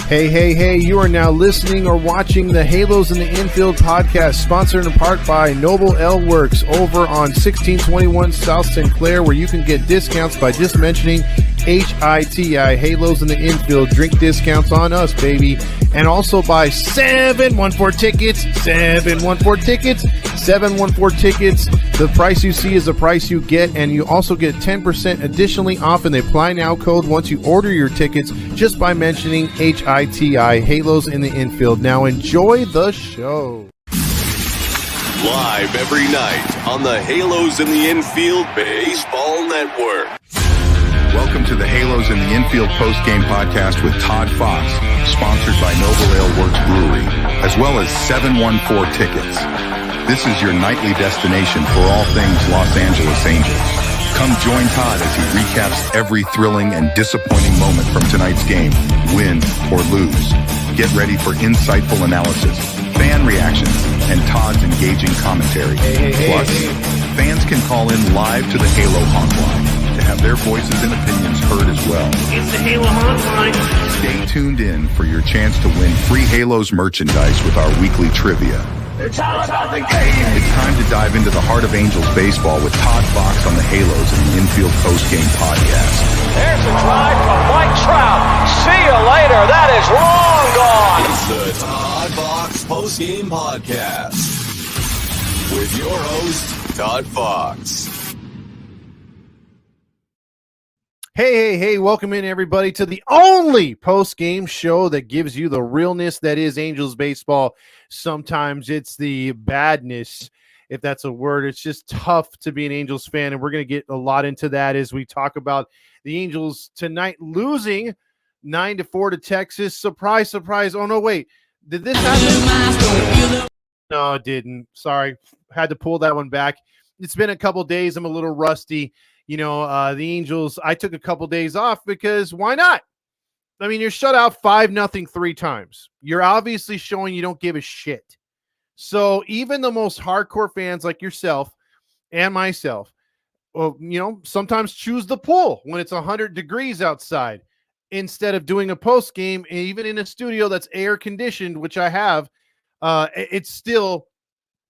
Hey, hey, hey, you are now listening or watching the Halos in the Infield podcast, sponsored in part by Noble L Works over on 1621 South Sinclair, where you can get discounts by just mentioning HITI, Halos in the Infield, drink discounts on us, baby. And also by 714 Tickets, 714 Tickets, 714 Tickets. The price you see is the price you get, and you also get 10% additionally off in the Apply Now code once you order your tickets just by mentioning HITI, Halos in the Infield. Now enjoy the show. Live every night on the Halos in the Infield Baseball Network. Welcome to the Halos in the Infield post-game podcast with Todd Fox, sponsored by Noble Ale Works Brewery, as well as 714 Tickets. This is your nightly destination for all things Los Angeles Angels. Come join Todd as he recaps every thrilling and disappointing moment from tonight's game, win or lose. Get ready for insightful analysis, fan reactions, and Todd's engaging commentary. Plus, fans can call in live to the Halo hotline to have their voices and opinions heard as well. It's the Halo hotline. Stay tuned in for your chance to win free Halos merchandise with our weekly trivia. It's all about the game. It's time to dive into the heart of Angels baseball with Todd Fox on the Halos in the Infield postgame podcast. There's a drive from Mike Trout. See you later. That is long gone. It's the Todd Fox Postgame Podcast with your host, Todd Fox. Hey, welcome in everybody to the only post-game show that gives you the realness that is Angels baseball. Sometimes it's the badness, if that's a word. It's just tough to be an Angels fan, and we're going to get a lot into that as we talk about the Angels tonight losing 9-4 to Texas. Surprise, surprise. Oh, no, wait. Did this happen? No, it didn't. Sorry. Had to pull that one back. It's been a couple days. I'm a little rusty. You know, the Angels, I took a couple days off because why not? I mean, you're shut out 5-0 3 times. You're obviously showing you don't give a shit. So even the most hardcore fans like yourself and myself, well, you know, sometimes choose the pool when it's 100 degrees outside instead of doing a post game, even in a studio that's air conditioned, which I have. It's still,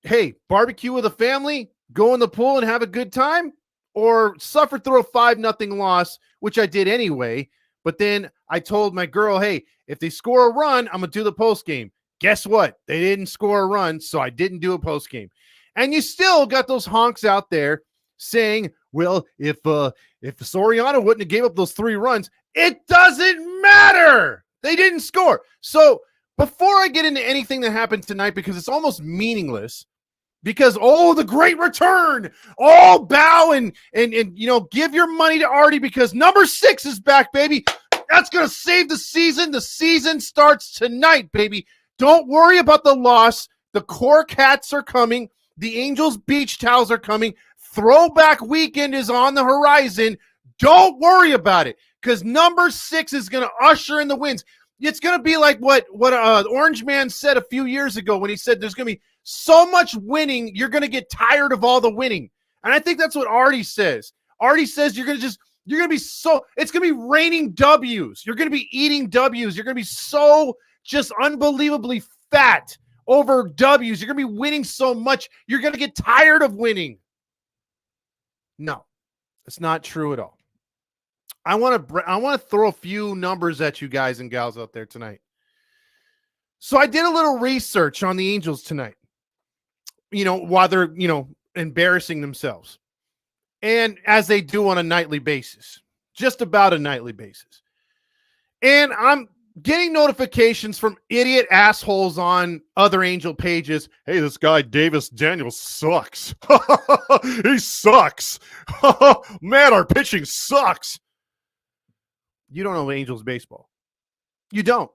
hey, barbecue with a family, go in the pool and have a good time. Or suffer through a 5-0 loss, which I did anyway. But then I told my girl, hey, if they score a run, I'm going to do the post game. Guess what? They didn't score a run, so I didn't do a post game. And you still got those honks out there saying, well, if Soriano wouldn't have gave up those 3 runs, it doesn't matter. They didn't score. So before I get into anything that happened tonight, because it's almost meaningless, because, oh, the great return, oh, bow and you know, give your money to Artie because number 6 is back, baby. That's going to save the season. The season starts tonight, baby. Don't worry about the loss. The Cork hats are coming. The Angels beach towels are coming. Throwback weekend is on the horizon. Don't worry about it because number 6 is going to usher in the wins. It's going to be like what Orange Man said a few years ago when he said there's going to be so much winning, you're going to get tired of all the winning. And I think that's what Artie says. Artie says you're going to be it's going to be raining W's. You're going to be eating W's. You're going to be so just unbelievably fat over W's. You're going to be winning so much, you're going to get tired of winning. No, it's not true at all. I want to throw a few numbers at you guys and gals out there tonight. So I did a little research on the Angels tonight, you know, while they're, you know, embarrassing themselves. And as they do on a nightly basis, just about a nightly basis. And I'm getting notifications from idiot assholes on other Angel pages. Hey, this guy Davis Daniels sucks. He sucks. Man, our pitching sucks. You don't know Angels baseball. You don't.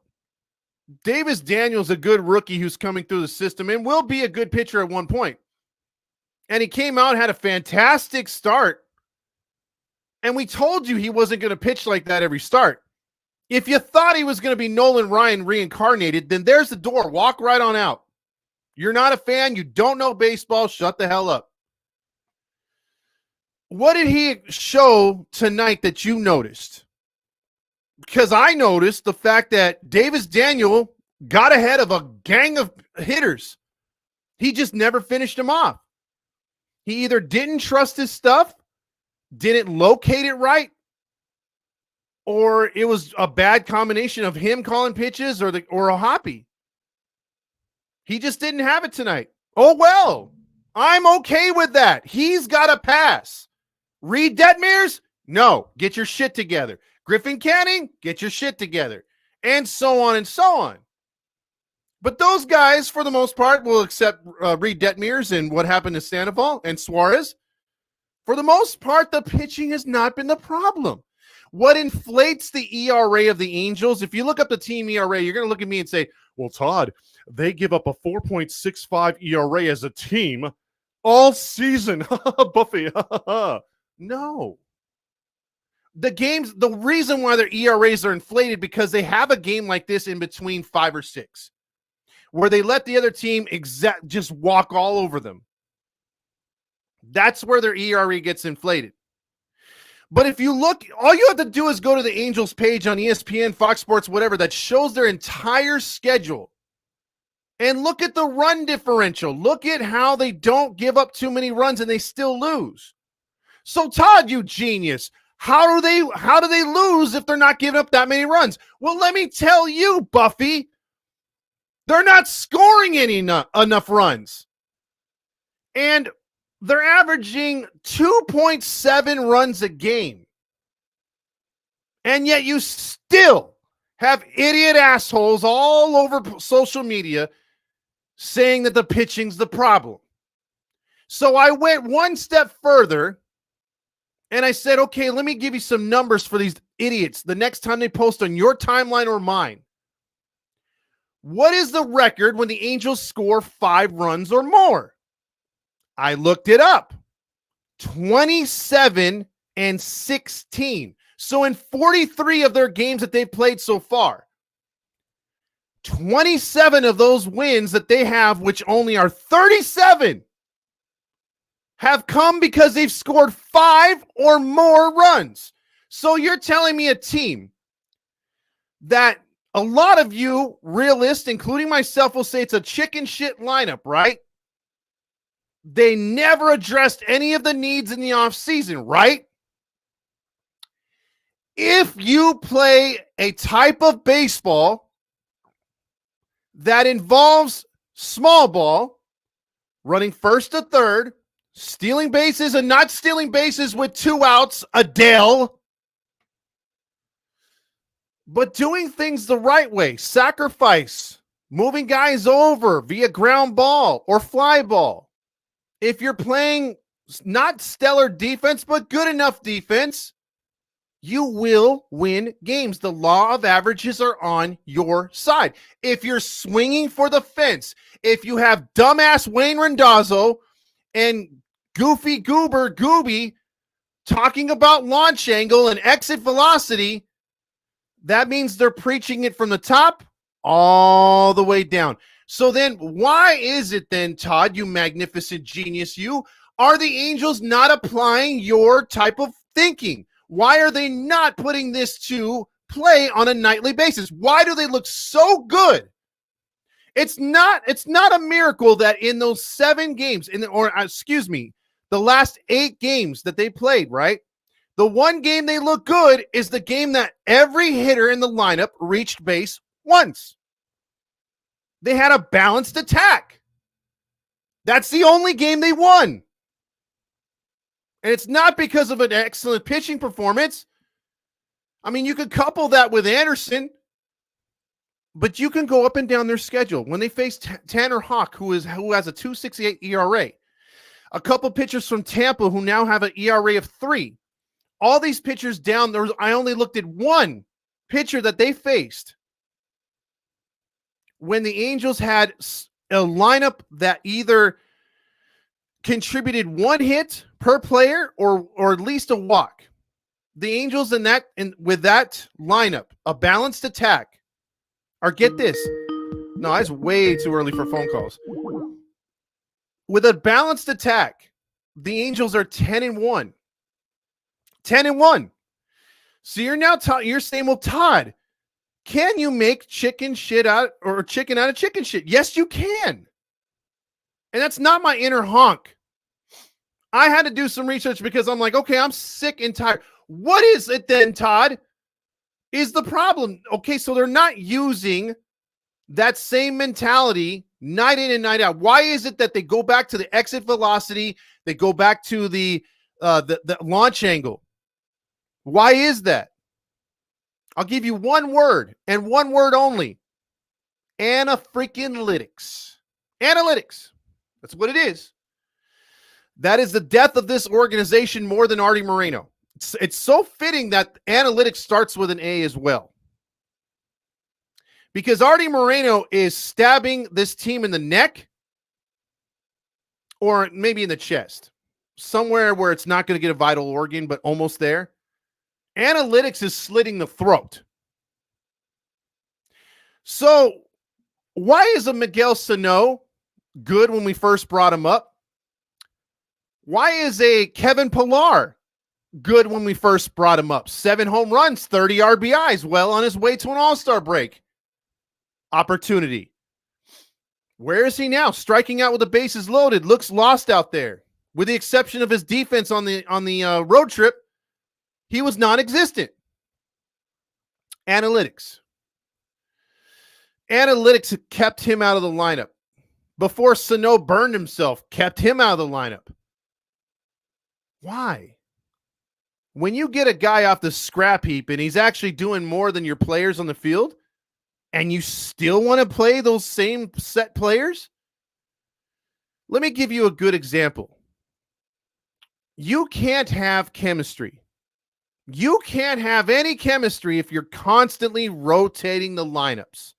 Davis Daniels, a good rookie who's coming through the system and will be a good pitcher at one point. And he came out, had a fantastic start. And we told you he wasn't going to pitch like that every start. If you thought he was going to be Nolan Ryan reincarnated, then there's the door. Walk right on out. You're not a fan. You don't know baseball. Shut the hell up. What did he show tonight that you noticed? because I noticed the fact that Davis Daniel got ahead of a gang of hitters. He just never finished them off. He either didn't trust his stuff, didn't locate it right, or it was a bad combination of him calling pitches or a hoppy. He just didn't have it tonight. Oh, well, I'm okay with that. He's got a pass. Reed Detmers, no, get your shit together. Griffin Canning, get your shit together. And so on and so on. But those guys, for the most part, will accept Reed Detmers and what happened to Sandoval and Suarez. For the most part, the pitching has not been the problem. What inflates the ERA of the Angels, if you look up the team ERA, you're going to look at me and say, well, Todd, they give up a 4.65 ERA as a team all season. Buffy. No. The reason why their ERAs are inflated because they have a game like this in between 5 or 6 where they let the other team just walk all over them. That's where their ERA gets inflated. But if you look, all you have to do is go to the Angels page on ESPN, Fox Sports, whatever, that shows their entire schedule. And look at the run differential. Look at how they don't give up too many runs and they still lose. So Todd, you genius, how do they lose if they're not giving up that many runs? Well, let me tell you, Buffy, they're not scoring enough runs. And they're averaging 2.7 runs a game. And yet you still have idiot assholes all over social media saying that the pitching's the problem. So I went one step further and I said, okay, let me give you some numbers for these idiots the next time they post on your timeline or mine. What is the record when the Angels score 5 runs or more? I looked it up. 27-16. So in 43 of their games that they've played so far, 27 of those wins that they have, which only are 37, have come because they've scored 5 or more runs. So you're telling me a team that a lot of you realists, including myself, will say it's a chicken shit lineup, right? They never addressed any of the needs in the offseason, right? If you play a type of baseball that involves small ball, running first to third, stealing bases and not stealing bases with 2 outs, Adele, but doing things the right way, sacrifice, moving guys over via ground ball or fly ball. If you're playing not stellar defense, but good enough defense, you will win games. The law of averages are on your side. If you're swinging for the fence, if you have dumbass Wayne Randazzo and goofy Gooby talking about launch angle and exit velocity, that means they're preaching it from the top all the way down. So then why is it then, Todd, you magnificent genius, are the Angels not applying your type of thinking? Why are they not putting this to play on a nightly basis? Why do they look so good? It's not a miracle that in those 7 games, the last 8 games that they played, right? The one game they look good is the game that every hitter in the lineup reached base once. They had a balanced attack. That's the only game they won. And it's not because of an excellent pitching performance. I mean, you could couple that with Anderson, but you can go up and down their schedule. When they face Tanner Houck, who has a 2.68 ERA, a couple pitchers from Tampa who now have an ERA of 3. All these pitchers down there, I only looked at one pitcher that they faced when the Angels had a lineup that either contributed 1 hit per player or at least a walk. The Angels with that lineup, a balanced attack, or get this. No, it's way too early for phone calls. With a balanced attack, the Angels are 10-1. 10-1. So you're now you're saying, well, Todd, can you make chicken out of chicken shit? Yes, you can. And that's not my inner honk. I had to do some research because I'm like, okay, I'm sick and tired. What is it then, Todd, is the problem? Okay, so they're not using that same mentality night in and night out. Why is it that they go back to the exit velocity? They go back to the launch angle. Why is that? I'll give you one word and one word only. Analytics. Analytics. That's what it is. That is the death of this organization more than Artie Moreno. It's so fitting that analytics starts with an A as well. Because Artie Moreno is stabbing this team in the neck or maybe in the chest. Somewhere where it's not going to get a vital organ, but almost there. Analytics is slitting the throat. So why is a Miguel Sano good when we first brought him up? Why is a Kevin Pillar good when we first brought him up? 7 home runs, 30 RBIs, well on his way to an all-star break opportunity. Where is he now? Striking out with the bases loaded, looks lost out there. With the exception of his defense on the road trip, he was non-existent. Analytics. Analytics kept him out of the lineup. Before Sano burned himself, kept him out of the lineup. Why? When you get a guy off the scrap heap and he's actually doing more than your players on the field, and you still want to play those same set players? Let me give you a good example. You can't have chemistry. You can't have any chemistry if you're constantly rotating the lineups.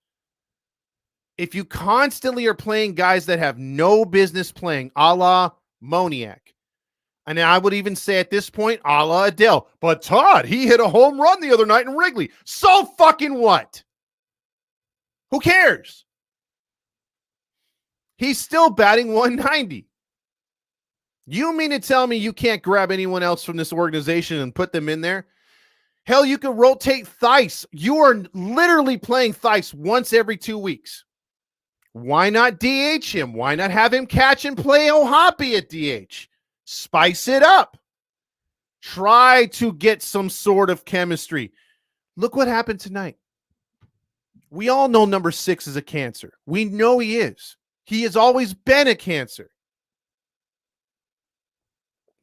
If you constantly are playing guys that have no business playing, a la Moniak. And I would even say at this point, a la Adele. But Todd, he hit a home run the other night in Wrigley. So fucking what? Who cares? He's still batting 190. You mean to tell me you can't grab anyone else from this organization and put them in there? Hell, you can rotate Theis. You are literally playing Theis once every 2 weeks. Why not DH him? Why not have him catch and play O'Hoppe at DH? Spice it up. Try to get some sort of chemistry. Look what happened tonight. We all know number 6 is a cancer. We know he is. He has always been a cancer.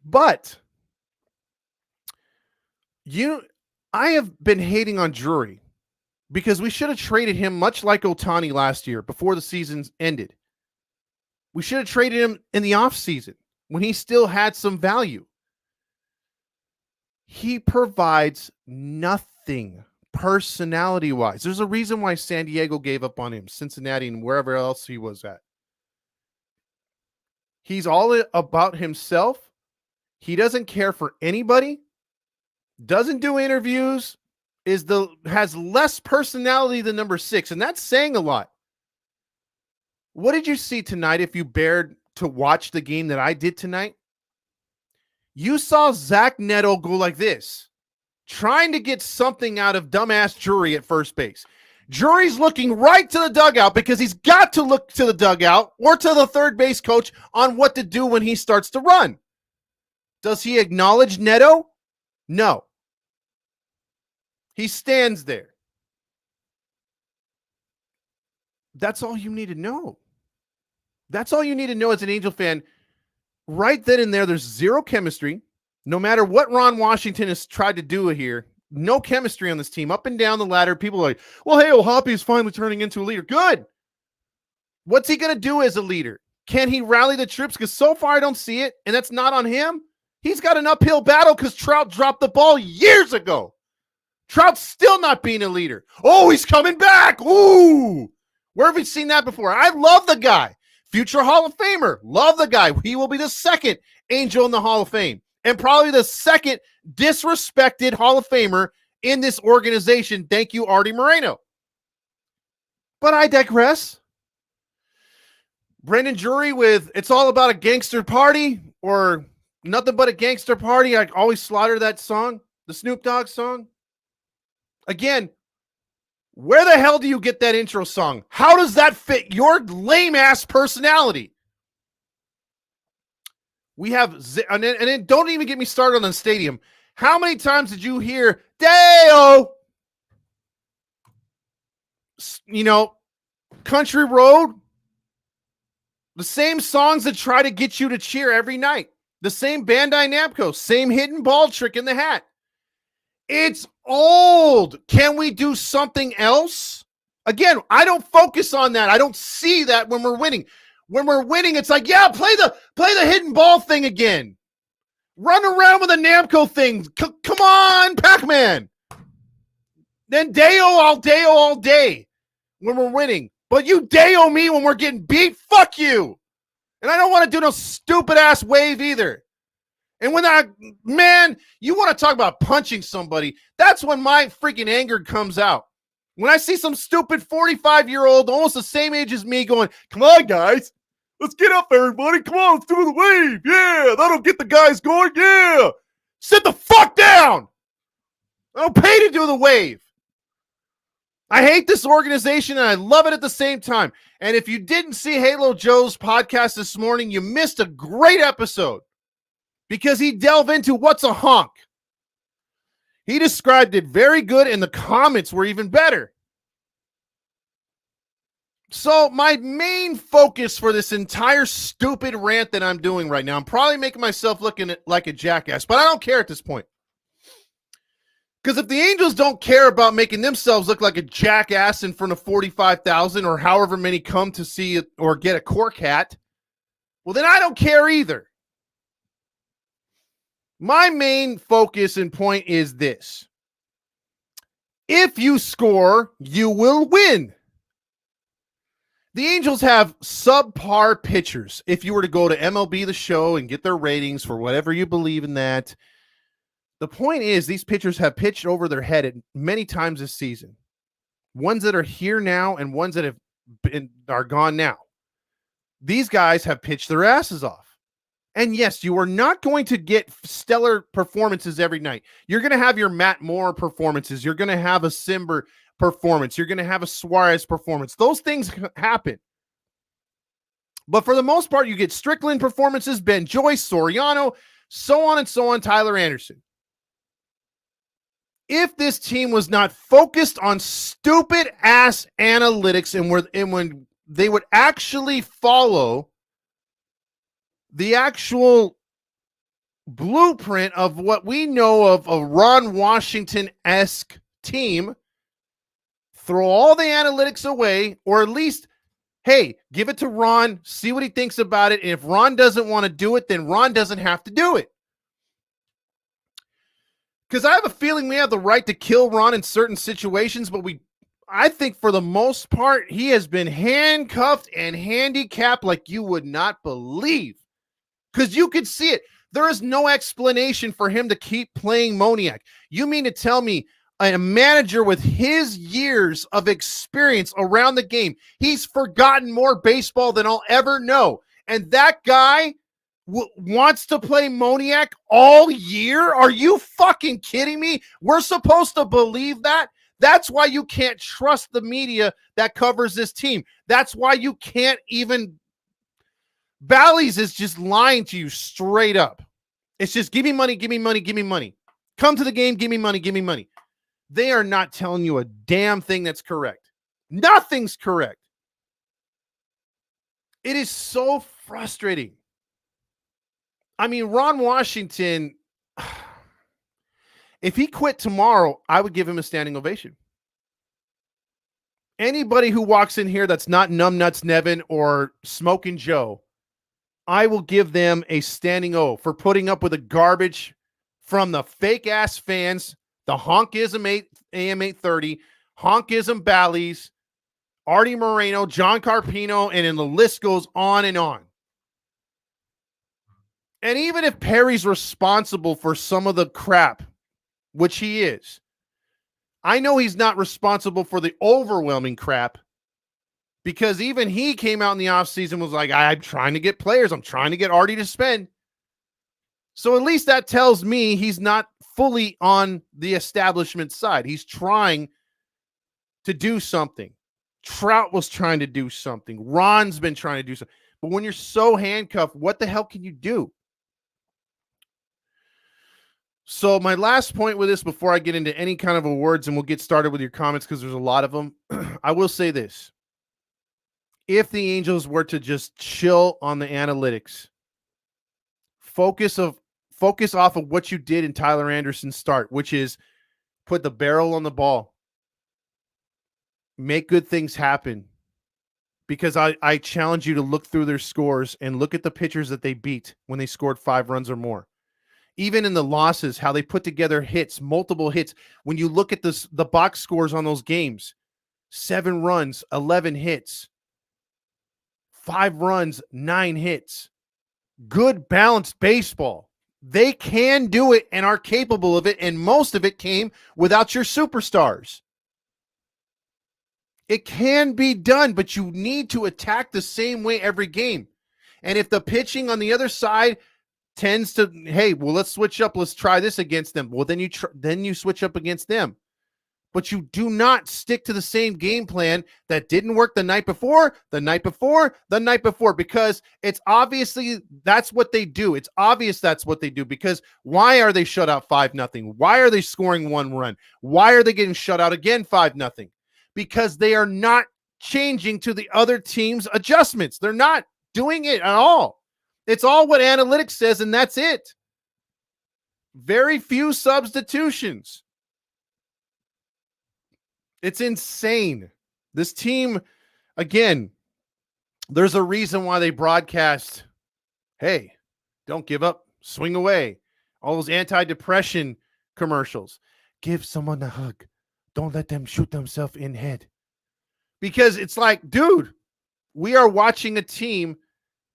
But I have been hating on Drury because we should have traded him much like Ohtani last year before the season ended. We should have traded him in the offseason when he still had some value. He provides nothing personality-wise. There's a reason why San Diego gave up on him, Cincinnati, and wherever else he was at. He's all about himself. He doesn't care for anybody. Doesn't do interviews. Has less personality than number 6, and that's saying a lot. What did you see tonight if you bared to watch the game that I did tonight? You saw Zach Neto go like this, trying to get something out of dumbass Drury at first base. Drury's looking right to the dugout because he's got to look to the dugout or to the third base coach on what to do when he starts to run. Does he acknowledge Neto? No. He stands there. That's all you need to know. That's all you need to know as an Angel fan. Right then and there, there's zero chemistry. No matter what Ron Washington has tried to do here, no chemistry on this team. Up and down the ladder, people are like, well, hey, O'Hoppe is finally turning into a leader. Good. What's he going to do as a leader? Can he rally the troops? Because so far I don't see it, and that's not on him. He's got an uphill battle because Trout dropped the ball years ago. Trout's still not being a leader. Oh, he's coming back. Ooh. Where have we seen that before? I love the guy. Future Hall of Famer. Love the guy. He will be the second Angel in the Hall of Fame and probably the second disrespected Hall of Famer in this organization. Thank you, Artie Moreno. But I digress. Brendan Drury with It's All About a Gangster Party or Nothing But a Gangster Party. I always slaughter that song, the Snoop Dogg song. Again, where the hell do you get that intro song? How does that fit your lame-ass personality? We have, and then don't even get me started on the stadium. How many times did you hear Deo? You know, Country Road, the same songs that try to get you to cheer every night. The same Bandai Namco, same hidden ball trick in the hat. It's old. Can we do something else? Again, I don't focus on that. I don't see that when we're winning. When we're winning, it's like, yeah, play the hidden ball thing again. Run around with a Namco thing. Come on, Pac-Man. Then Deo all day when we're winning. But you Deo me when we're getting beat. Fuck you. And I don't want to do no stupid ass wave either. And when you want to talk about punching somebody, that's when my freaking anger comes out. When I see some stupid 45-year-old, almost the same age as me, going, come on, guys. Let's get up, everybody. Come on, let's do the wave. Yeah, that'll get the guys going. Yeah. Sit the fuck down. I don't pay to do the wave. I hate this organization and I love it at the same time. And if you didn't see Halo Joe's podcast this morning, you missed a great episode because he delved into what's a honk. He described it very good and the comments were even better. So my main focus for this entire stupid rant that I'm doing right now, I'm probably making myself looking like a jackass, but I don't care at this point. Because if the Angels don't care about making themselves look like a jackass in front of 45,000 or however many come to see it or get a cork hat, well, then I don't care either. My main focus and point is this. If you score, you will win. The Angels have subpar pitchers. If you were to go to MLB The Show and get their ratings for whatever you believe in that, the point is these pitchers have pitched over their head many times this season. Ones that are here now and ones that are gone now. These guys have pitched their asses off. And yes, you are not going to get stellar performances every night. You're going to have your Matt Moore performances. You're going to have a Simber performance. You're going to have a Suarez performance. Those things happen. But for the most part, you get Strickland performances, Ben Joyce, Soriano, so on and so on, Tyler Anderson. If this team was not focused on stupid ass analytics and when they would actually follow the actual blueprint of what we know of a Ron Washington-esque team, throw all the analytics away, or at least, hey, give it to Ron, see what he thinks about it. And if Ron doesn't want to do it, then Ron doesn't have to do it. Because I have a feeling we have the right to kill Ron in certain situations, but I think for the most part, he has been handcuffed and handicapped like you would not believe. Because you could see it. There is no explanation for him to keep playing Moniak. You mean to tell me a manager with his years of experience around the game, he's forgotten more baseball than I'll ever know. And that guy wants to play Moniak all year? Are you fucking kidding me? We're supposed to believe that? That's why you can't trust the media that covers this team. That's why you can't even... Bally's is just lying to you straight up. It's just give me money, give me money, give me money. Come to the game, give me money, give me money. They are not telling you a damn thing that's correct. Nothing's correct. It is so frustrating. I mean, Ron Washington, if he quit tomorrow, I would give him a standing ovation. Anybody who walks in here that's not Numbnuts Nevin or Smoking Joe, I will give them a standing O for putting up with the garbage from the fake-ass fans, the Honkism AM 830, Honkism Bally's, Artie Moreno, John Carpino, and then the list goes on and on. And even if Perry's responsible for some of the crap, which he is, I know he's not responsible for the overwhelming crap, because even he came out in the offseason was like, I'm trying to get players. I'm trying to get Artie to spend. So at least that tells me he's not fully on the establishment side. He's trying to do something. Trout was trying to do something. Ron's been trying to do something. But when you're so handcuffed, what the hell can you do? So my last point with this before I get into any kind of awards, and we'll get started with your comments because there's a lot of them. I will say this. If the Angels were to just chill on the analytics, focus off of what you did in Tyler Anderson's start, which is put the barrel on the ball, make good things happen. Because I challenge you to look through their scores and look at the pitchers that they beat when they scored 5 runs or more. Even in the losses, how they put together hits, multiple hits. When you look at the box scores on those games, 7 runs, 11 hits, 5 runs, 9 hits. Good balanced baseball. They can do it and are capable of it, and most of it came without your superstars. It can be done, but you need to attack the same way every game. And if the pitching on the other side tends to, hey, well, let's switch up. Let's try this against them. Well, then you switch up against them. But you do not stick to the same game plan that didn't work the night before, because it's obviously that's what they do. It's obvious that's what they do, because why are they shut out 5-0? Why are they scoring 1 run? Why are they getting shut out again 5-0? Because they are not changing to the other team's adjustments. They're not doing it at all. It's all what analytics says, and that's it. Very few substitutions. It's insane. This team, again, there's a reason why they broadcast, hey, don't give up, swing away. All those anti-depression commercials. Give someone a hug. Don't let them shoot themselves in head. Because it's like, dude, we are watching a team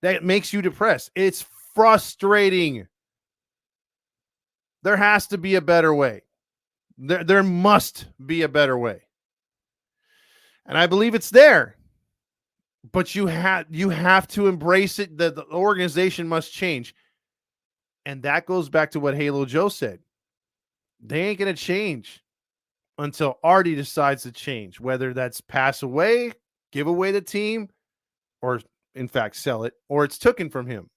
that makes you depressed. It's frustrating. There has to be a better way. There must be a better way. And I believe it's there. But you have to embrace it. The organization must change. And that goes back to what Halo Joe said. They ain't going to change until Artie decides to change, whether that's pass away, give away the team, or in fact sell it, or it's taken from him.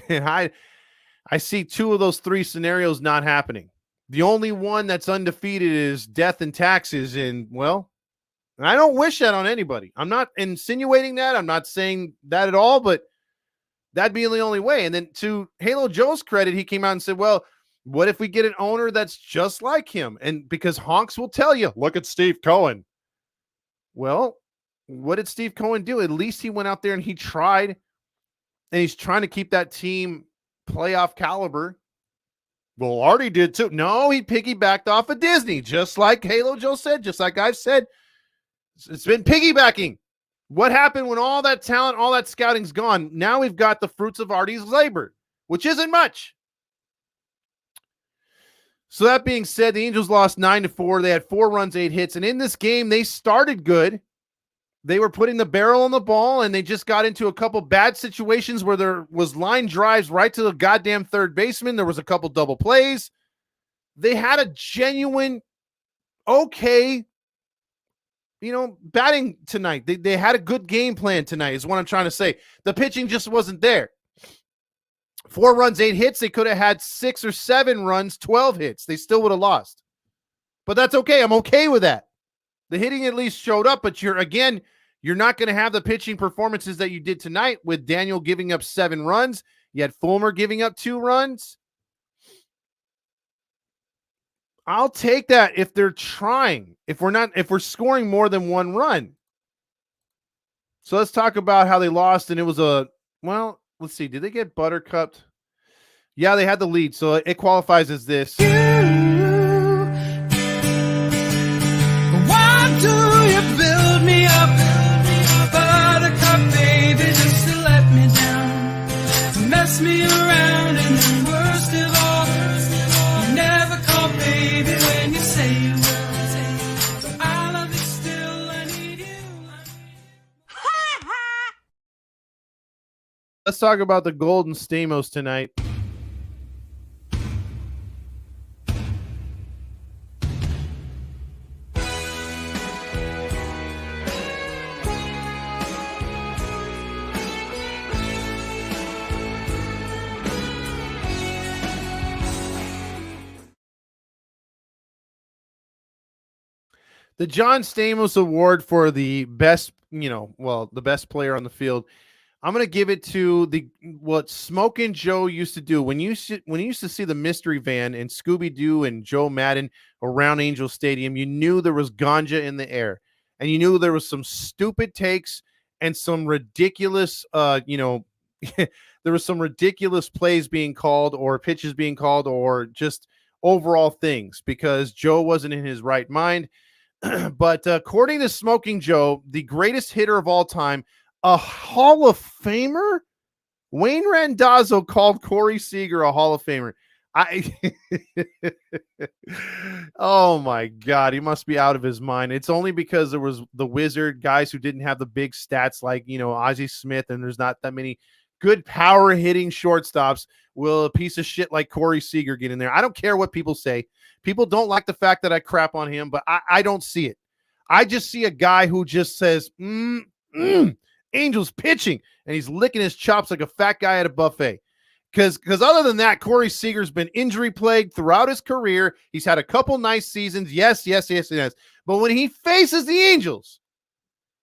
And I see 2 of those 3 scenarios not happening. The only one that's undefeated is death and taxes. And, well, I don't wish that on anybody. I'm not insinuating that. I'm not saying that at all, but that'd be the only way. And then to Halo Joe's credit, he came out and said, well, what if we get an owner that's just like him? And because honks will tell you, look at Steve Cohen. Well, what did Steve Cohen do? At least he went out there and he tried, and he's trying to keep that team playoff caliber. Well, Artie did too. No, he piggybacked off of Disney, just like Halo Joe said, just like I've said. It's been piggybacking. What happened when all that talent, all that scouting's gone? Now we've got the fruits of Artie's labor, which isn't much. So that being said, the Angels lost 9-4. They had 4 runs, 8 hits. And in this game, they started good. They were putting the barrel on the ball, and they just got into a couple bad situations where there was line drives right to the goddamn third baseman. There was a couple double plays. They had a genuine, okay, batting tonight. They had a good game plan tonight is what I'm trying to say. The pitching just wasn't there. 4 runs, 8 hits. They could have had 6 or 7 runs, 12 hits. They still would have lost. But that's okay. I'm okay with that. The hitting at least showed up, but you're not going to have the pitching performances that you did tonight with Daniel giving up 7 runs. You had Fulmer giving up 2 runs. I'll take that if they're trying. If we're scoring more than 1 run. So let's talk about how they lost, and it was let's see. Did they get buttercupped? Yeah, they had the lead, so it qualifies as this. Why do you build me up, buttercup baby, just to let me down, to mess me around, and then worst of all, you never call baby when you say you will. So I love you still, I need you. Let's talk about the Golden Stamos tonight. The John Stamos Award for the best, the best player on the field. I'm going to give it to what Smokin' Joe used to do when you used to see the mystery van and Scooby-Doo and Joe Madden around Angel Stadium. You knew there was ganja in the air, and you knew there was some stupid takes and some ridiculous, there was some ridiculous plays being called or pitches being called or just overall things because Joe wasn't in his right mind. But according to Smoking Joe, the greatest hitter of all time, a Hall of Famer, Wayne Randazzo called Corey Seager a Hall of Famer. Oh my God, he must be out of his mind. It's only because there was the Wizard guys who didn't have the big stats like, Ozzie Smith, and there's not that many good power hitting shortstops. Will a piece of shit like Corey Seager get in there? I don't care what people say. People don't like the fact that I crap on him, but I don't see it. I just see a guy who just says, Angels pitching, and he's licking his chops like a fat guy at a buffet. Because other than that, Corey Seager's been injury plagued throughout his career. He's had a couple nice seasons. Yes. But when he faces the Angels,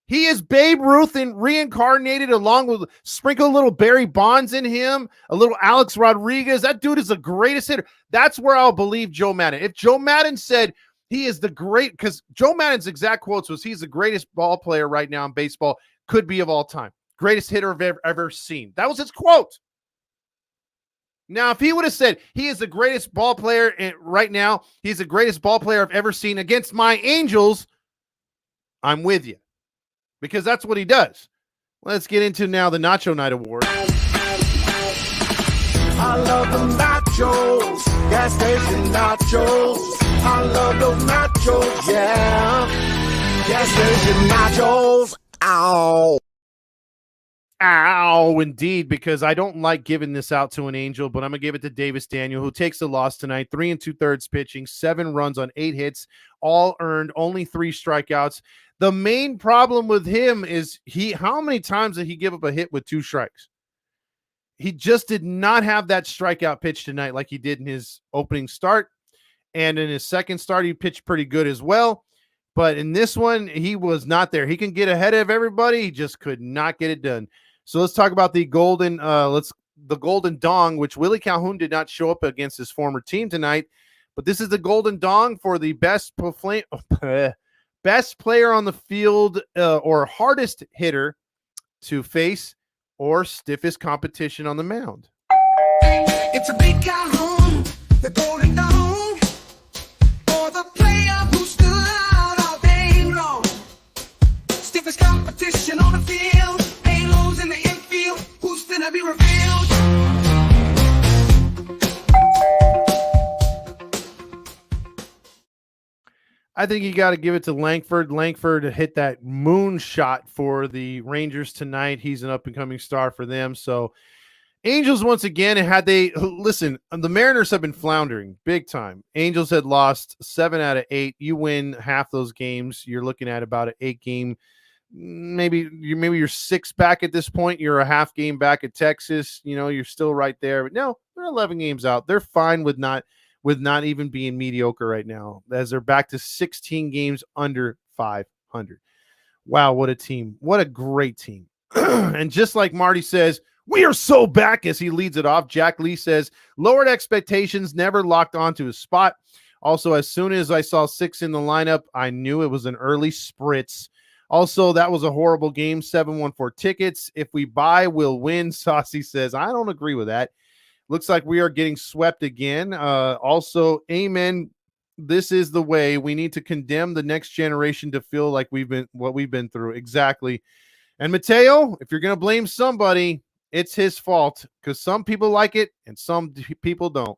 he is Babe Ruth and reincarnated, along with sprinkle a little Barry Bonds in him, a little Alex Rodriguez. That dude is the greatest hitter. That's where I'll believe Joe Madden. If Joe Madden said he is because Joe Madden's exact quotes was he's the greatest ball player right now in baseball, could be of all time. Greatest hitter I've ever seen. That was his quote. Now, if he would have said he is the greatest ball player right now, he's the greatest ball player I've ever seen against my Angels, I'm with you. Because that's what he does. Let's get into now the Nacho Night Award. I love the nachos, gas station nachos. I love those nachos, yeah. Gas station nachos, ow. Ow, indeed, because I don't like giving this out to an Angel, but I'm going to give it to Davis Daniel, who takes the loss tonight. 3 2/3 pitching, 7 runs on 8 hits, all earned, only 3 strikeouts. The main problem with him is how many times did he give up a hit with 2 strikes? He just did not have that strikeout pitch tonight like he did in his opening start. And in his second start, he pitched pretty good as well. But in this one, he was not there. He can get ahead of everybody. He just could not get it done. So let's talk about the golden dong, which Willie Calhoun did not show up against his former team tonight. But this is the golden dong for the best player on the field or hardest hitter to face or stiffest competition on the mound. It's a big Calhoun, the golden dong, for the player who stood out all day long. Stiffest competition on the field, halos in the infield, who's finna be revealed? I think you got to give it to Langford. Langford hit that moon shot for the Rangers tonight. He's an up-and-coming star for them. So Angels, once again, the Mariners have been floundering big time. Angels had lost 7 out of 8. You win half those games, you're looking at about an 8-game. Maybe you're 6 back at this point. You're a half game back at Texas. You're still right there. But no, they're 11 games out. They're fine with not even being mediocre right now, as they're back to 16 games under 500. Wow, what a team. What a great team. And just like Marty says, we are so back as he leads it off. Jack Lee says, lowered expectations, never locked onto his spot. Also, as soon as I saw 6 in the lineup, I knew it was an early spritz. Also, that was a horrible game. 714 tickets. If we buy, we'll win. Saucy says, I don't agree with that. Looks like we are getting swept again. Also, amen. This is the way. We need to condemn the next generation to feel like we've been through. Exactly. And Mateo, if you're going to blame somebody, it's his fault, because some people like it and some people don't.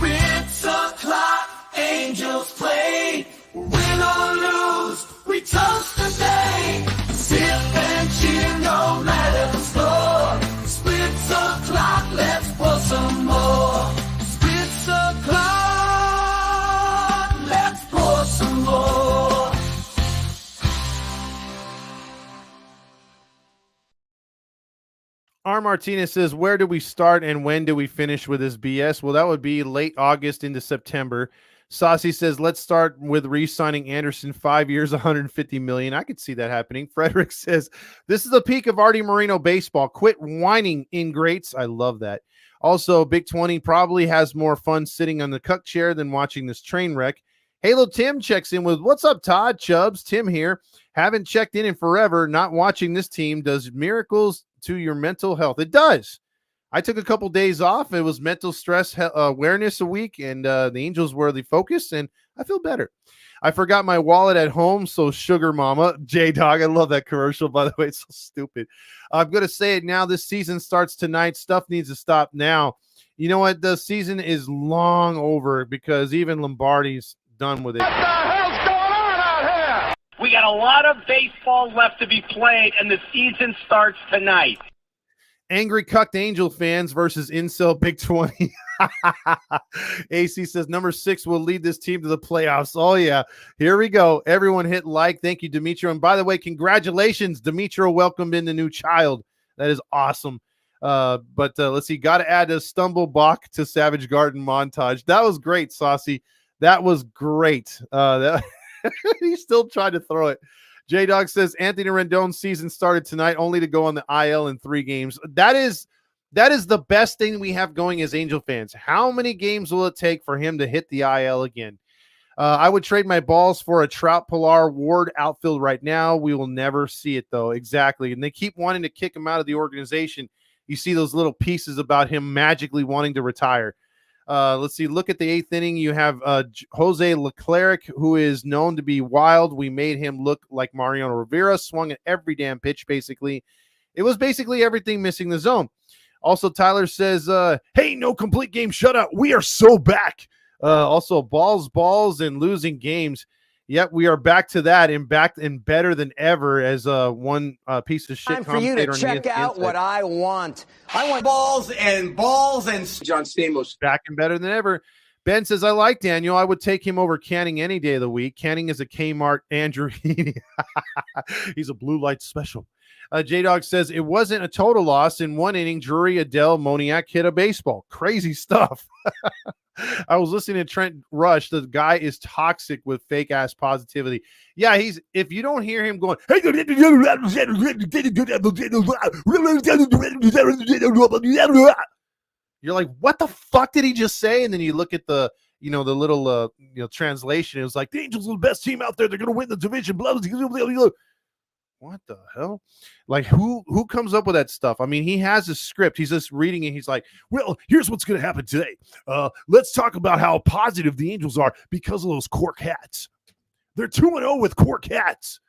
It's o'clock, Angels play. Win or lose, we toast the day. Sip and cheer, no matter the score. Splits o'clock, let's pour some more. Splits o'clock, let's pour some more. R. Martinez says, where do we start and when do we finish with this BS? Well, that would be late August into September. Saucy says, let's start with re-signing Anderson, 5 years, $150 million. I could see that happening. Frederick says, this is the peak of Artie Moreno baseball. Quit whining, ingrates. I love that. Also, Big 20 probably has more fun sitting on the cuck chair than watching this train wreck. Halo Tim checks in with, what's up, Todd? Chubbs, Tim here. Haven't checked in forever. Not watching this team does miracles to your mental health. It does. I took a couple days off. It was mental stress awareness a week, and the Angels were the focus, and I feel better. I forgot my wallet at home, so sugar mama. J-Dog, I love that commercial, by the way. It's so stupid. I'm going to say it now. This season starts tonight. Stuff needs to stop now. You know what? The season is long over because even Lombardi's done with it. What the hell's going on out here? We got a lot of baseball left to be played, and the season starts tonight. Angry cucked Angel fans versus incel Big 20. AC says number 6 will lead this team to the playoffs. Oh, yeah. Here we go. Everyone hit like. Thank you, Demetrio. And by the way, congratulations. Demetrio welcomed in the new child. That is awesome. But let's see. Got to add a stumble block to Savage Garden montage. That was great, Saucy. That was great. He still tried to throw it. J-Dog says Anthony Rendon's season started tonight only to go on the IL in 3 games. That is the best thing we have going as Angel fans. How many games will it take for him to hit the IL again? I would trade my balls for a Trout, Pilar, Ward outfield right now. We will never see it, though. Exactly. And they keep wanting to kick him out of the organization. You see those little pieces about him magically wanting to retire. Let's see. Look at the 8th inning. You have Jose Leclerc, who is known to be wild. We made him look like Mariano Rivera, swung at every damn pitch, basically. It was basically everything missing the zone. Also, Tyler says, hey, no complete game shutout. We are so back. Also, balls, and losing games. Yep, we are back to that and back and better than ever as one piece of shit. Time for you to check out what I want. I want balls and John Stamos. Back and better than ever. Ben says, I like Daniel. I would take him over Canning any day of the week. Canning is a Kmart Andrew Heaney. He's a blue light special. J-Dog says, it wasn't a total loss. In 1 inning, Drury, Adele, Moniak hit a baseball. Crazy stuff. I was listening to Trent Rush. The guy is toxic with fake ass positivity. Yeah, if you don't hear him going, hey, you're like, what the fuck did he just say? And then you look at the little translation. It was like, the Angels are the best team out there. They're going to win the division. Blah, blah, blah, blah. What the hell? Like, who comes up with that stuff? I mean, he has a script. He's just reading it. He's like, well, here's what's going to happen today. Let's talk about how positive the Angels are because of those cork hats. They're 2-0 with cork hats.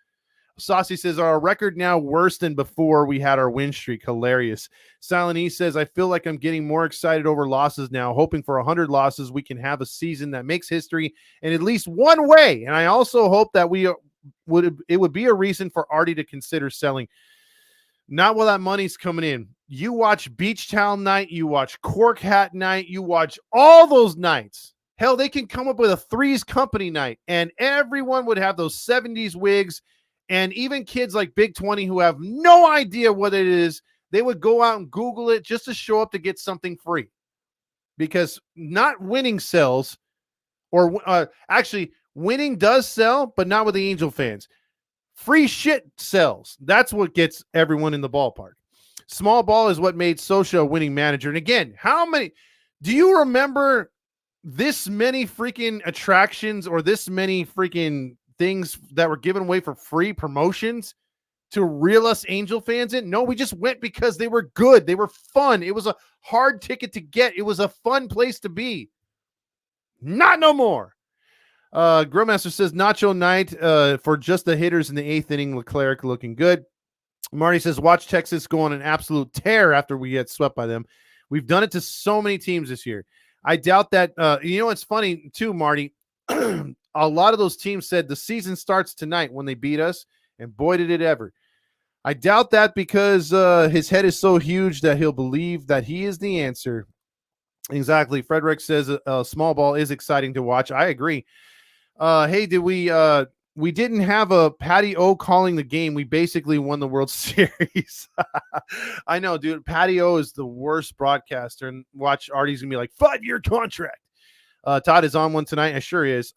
Saucy says, our record now worse than before we had our win streak. Hilarious. Silent E says, I feel like I'm getting more excited over losses now, hoping for 100 losses. We can have a season that makes history in at least one way. And I also hope that it would be a reason for Artie to consider selling. Not while that money's coming in. You watch Beach Town night, you watch Cork Hat night, you watch all those nights. Hell, they can come up with a Three's Company night, and everyone would have those 70s wigs, and even kids like Big 20 who have no idea what it is, they would go out and Google it just to show up to get something free. Because not winning sells, or actually, winning does sell, but not with the Angel fans. Free shit sells. That's what gets everyone in the ballpark. Small ball is what made Socha a winning manager. And again, do you remember this many freaking attractions or this many freaking things that were given away for free promotions to reel us Angel fans in? No, we just went because they were good. They were fun. It was a hard ticket to get. It was a fun place to be. Not no more. Grillmaster says Nacho night for just the hitters in the 8th inning. Leclerc looking good. Marty says watch Texas go on an absolute tear after we get swept by them. We've done it to so many teams this year. I doubt that. It's funny too, Marty. A lot of those teams said the season starts tonight when they beat us, and boy did it ever. I doubt that because his head is so huge that he'll believe that he is the answer. Exactly. Frederick says small ball is exciting to watch. I agree. Hey, did we didn't have a Patty O calling the game. We basically won the World Series. I know, dude. Patty O is the worst broadcaster. And watch, Artie's going to be like, 5-year contract. Todd is on one tonight. I sure is.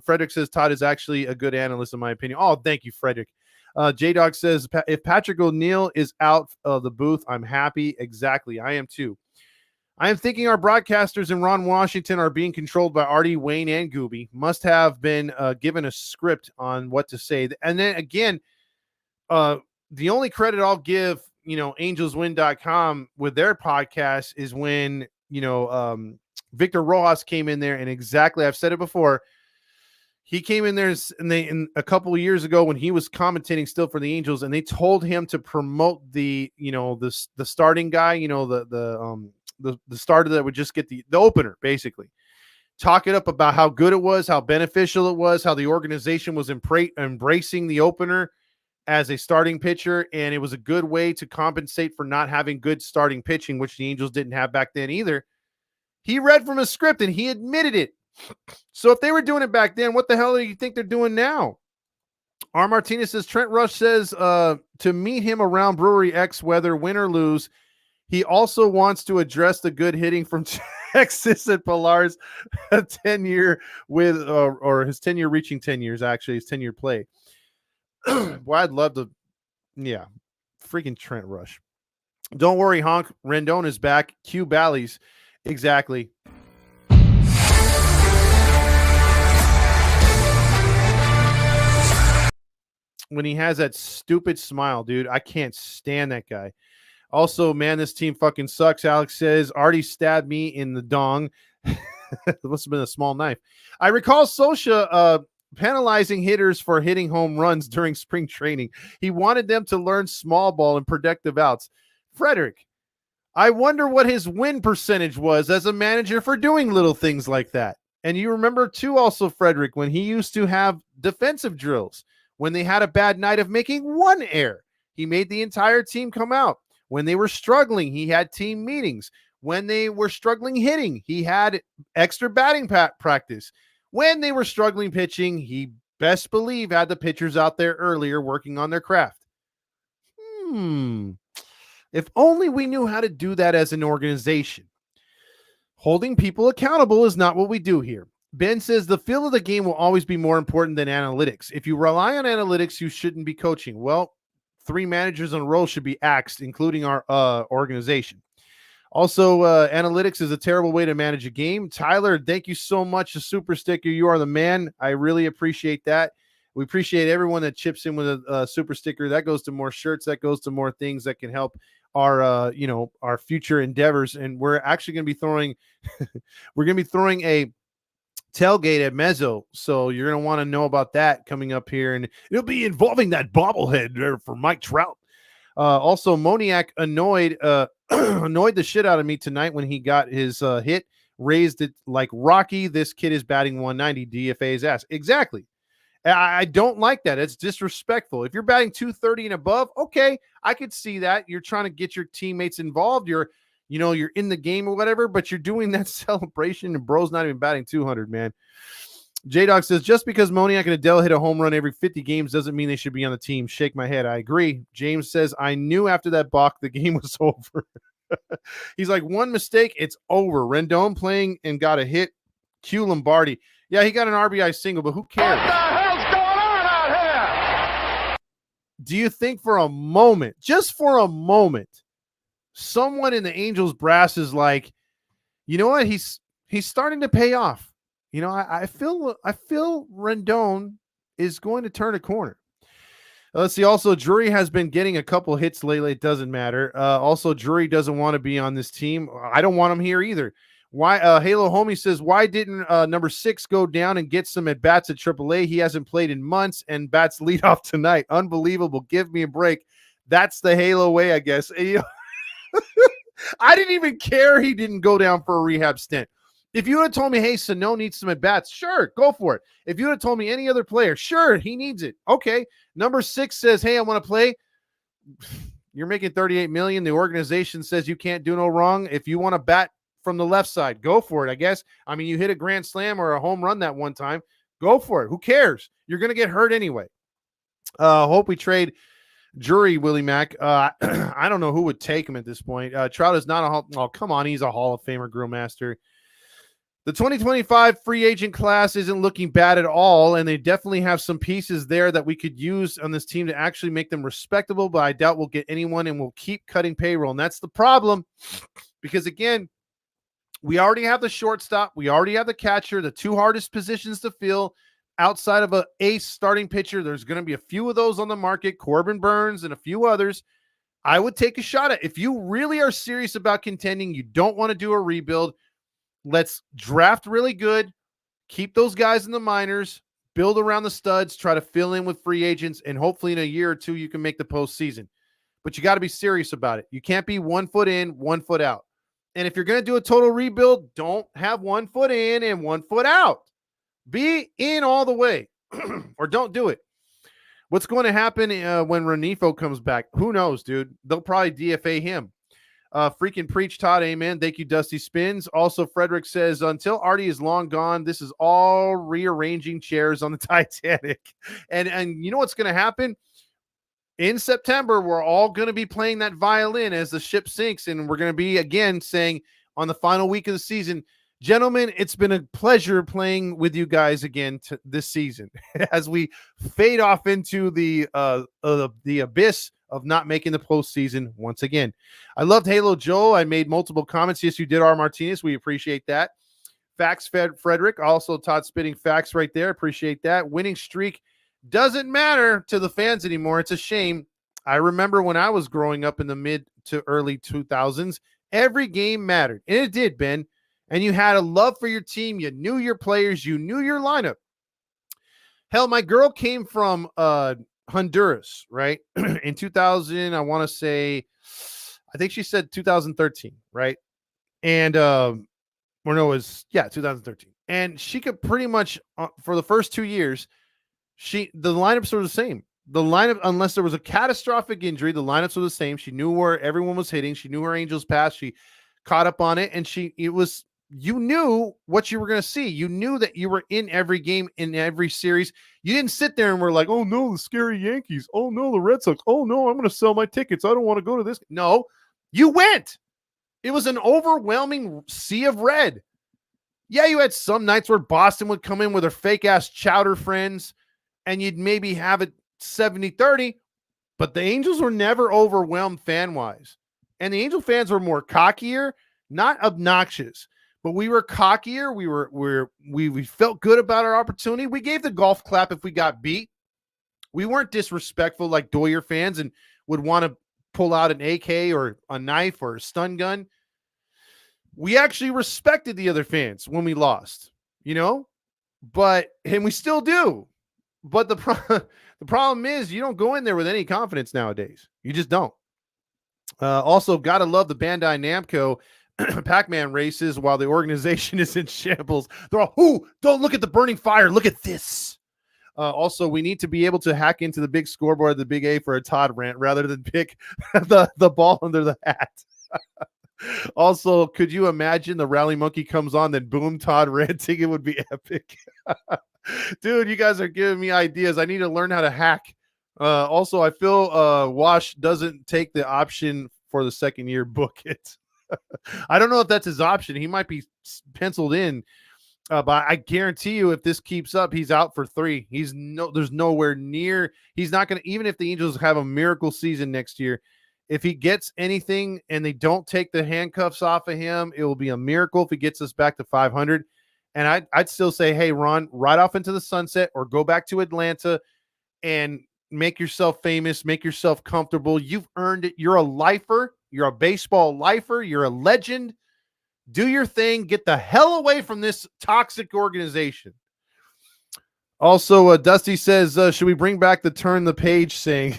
Frederick says Todd is actually a good analyst in my opinion. Oh, thank you, Frederick. J-Dog says, if Patrick O'Neill is out of the booth, I'm happy. Exactly. I am too. I am thinking our broadcasters in Ron Washington are being controlled by Artie, Wayne, and Gooby. Must have been given a script on what to say. And then again, the only credit I'll give, angelswin.com with their podcast is when, Victor Rojas came in there and exactly, I've said it before, he came in there and a couple of years ago when he was commentating still for the Angels, and they told him to promote the starting guy, the starter that would just get the opener, basically. Talk it up about how good it was, how beneficial it was, how the organization was embracing the opener as a starting pitcher, and it was a good way to compensate for not having good starting pitching, which the Angels didn't have back then either. He read from a script and he admitted it. So if they were doing it back then, what the hell do you think they're doing now? R. Martinez says, Trent Rush says to meet him around Brewery X, whether win or lose. He also wants to address the good hitting from Texas at Pilar's 10-year with, or his 10-year reaching 10 years, actually, his 10-year play. Boy, I'd love to, yeah, freaking Trent Rush. Don't worry, Honk. Rendon is back. Q Bally's. Exactly. When he has that stupid smile, dude, I can't stand that guy. Also, man, this team fucking sucks. Alex says, Artie stabbed me in the dong. It must have been a small knife. I recall Sosha penalizing hitters for hitting home runs during spring training. He wanted them to learn small ball and productive outs. Frederick, I wonder what his win percentage was as a manager for doing little things like that. And you remember, too, also, Frederick, when he used to have defensive drills. When they had a bad night of making one error, he made the entire team come out. When they were struggling, he had team meetings. When they were struggling hitting, he had extra batting practice. When they were struggling pitching, he best believe had the pitchers out there earlier working on their craft. If only we knew how to do that as an organization. Holding people accountable is not what we do here. Ben says the feel of the game will always be more important than analytics. If you rely on analytics, you shouldn't be coaching. Well, 3 managers in a row should be axed, including our organization. Also, analytics is a terrible way to manage a game. Tyler, thank you so much. The super sticker, you are the man. I really appreciate that. We appreciate everyone that chips in with a super sticker. That goes to more shirts. That goes to more things that can help our, our future endeavors. And we're actually going to be throwing, a tailgate at Mezzo, so you're going to want to know about that coming up here, and it'll be involving that bobblehead there for Mike Trout. Also, Moniak annoyed the shit out of me tonight when he got his hit, raised it like Rocky. This kid is batting 190, DFA his ass. Exactly. I don't like that. It's disrespectful. If you're batting 230 and above, okay, I could see that. You're trying to get your teammates involved. You're in the game or whatever, but you're doing that celebration and bro's not even batting 200, man. J-Dog says, just because Moniak and Adele hit a home run every 50 games doesn't mean they should be on the team. Shake my head. I agree. James says, I knew after that balk the game was over. He's like, one mistake, it's over. Rendon playing and got a hit. Q Lombardi. Yeah, he got an RBI single, but who cares? What the hell's going on out here? Do you think for a moment, just for a moment, someone in the Angels brass is like, you know what? He's starting to pay off. I feel Rendon is going to turn a corner. Let's see. Also, Drury has been getting a couple hits lately. It doesn't matter. Also, Drury doesn't want to be on this team. I don't want him here either. Why? Halo Homie says, why didn't number 6 go down and get some at bats at AAA? He hasn't played in months and bats lead off tonight. Unbelievable. Give me a break. That's the Halo way, I guess. I didn't even care he didn't go down for a rehab stint. If you would have told me, hey, Sano needs some at-bats, sure, go for it. If you would have told me any other player, sure, he needs it. Okay. Number 6 says, hey, I want to play. You're making $38 million. The organization says you can't do no wrong. If you want to bat from the left side, go for it, I guess. I mean, you hit a grand slam or a home run that one time. Go for it. Who cares? You're going to get hurt anyway. Hope we trade Drury, Willie Mack. I don't know who would take him at this point. Trout is not oh, come on. He's a Hall of Famer grill master. The 2025 free agent class isn't looking bad at all, and they definitely have some pieces there that we could use on this team to actually make them respectable, but I doubt we'll get anyone, and we'll keep cutting payroll. And that's the problem because, again, we already have the shortstop. We already have the catcher, the two hardest positions to fill outside of an ace starting pitcher. There's going to be a few of those on the market, Corbin Burns and a few others. I would take a shot at. If you really are serious about contending, you don't want to do a rebuild, let's draft really good, keep those guys in the minors, build around the studs, try to fill in with free agents, and hopefully in a year or two you can make the postseason. But you got to be serious about it. You can't be 1 foot in, 1 foot out. And if you're going to do a total rebuild, don't have 1 foot in and 1 foot out. Be in all the way or don't do it. What's going to happen when Renifo comes back? Who knows, dude? They'll probably DFA him. Freaking preach, Todd. Amen. Thank you, Dusty Spins. Also, Frederick says, until Artie is long gone, this is all rearranging chairs on the Titanic. And you know what's going to happen? In September, we're all going to be playing that violin as the ship sinks, and we're going to be, again, saying on the final week of the season, gentlemen, it's been a pleasure playing with you guys again this season as we fade off into the abyss of not making the postseason once again. I loved Halo Joe. I made multiple comments. Yes, you did, R. Martinez. We appreciate that. Facts Frederick. Also, Todd spitting facts right there. Appreciate that. Winning streak doesn't matter to the fans anymore. It's a shame. I remember when I was growing up in the mid to early 2000s, every game mattered. And it did, Ben. And you had a love for your team. You knew your players. You knew your lineup. Hell, my girl came from Honduras, right? In 2000, I want to say, I think she said 2013, right? And, or no, it was, 2013. And she could pretty much, for the first 2 years, the lineups were the same. The lineup, unless there was a catastrophic injury, the lineups were the same. She knew where everyone was hitting. She knew her Angels pass. She caught up on it. And you knew what you were going to see. You knew that you were in every game, in every series. You didn't sit there and were like, oh no, the scary Yankees. Oh no, the Red Sox. Oh no, I'm going to sell my tickets. I don't want to go to this. No, you went. It was an overwhelming sea of red. Yeah, you had some nights where Boston would come in with their fake ass chowder friends and you'd maybe have it 70-30, but the Angels were never overwhelmed fan-wise. And the Angel fans were more cockier, not obnoxious. But we were cockier. We felt good about our opportunity. We gave the golf clap if we got beat. We weren't disrespectful like Doyer fans and would want to pull out an AK or a knife or a stun gun. We actually respected the other fans when we lost, and we still do. But the problem is you don't go in there with any confidence nowadays. You just don't. Also, gotta love the Bandai Namco Pac-Man races while the organization is in shambles. They're all, don't look at the burning fire. Look at this. Also, we need to be able to hack into the big scoreboard, the big A for a Todd rant rather than pick the ball under the hat. Also, could you imagine the Rally Monkey comes on, then boom, Todd ranting? It would be epic. Dude, you guys are giving me ideas. I need to learn how to hack. Also, I feel Wash doesn't take the option for the second year. Book it. I don't know if that's his option. He might be penciled in, but I guarantee you, if this keeps up, he's out for 3. There's nowhere near. He's not going to, even if the Angels have a miracle season next year, if he gets anything and they don't take the handcuffs off of him, it will be a miracle if he gets us back to 500. And I'd still say, hey, Ron, ride off into the sunset or go back to Atlanta and make yourself famous, make yourself comfortable. You've earned it. You're a lifer. You're a baseball lifer. You're a legend. Do your thing. Get the hell away from this toxic organization. Also, Dusty says, should we bring back the turn the page saying?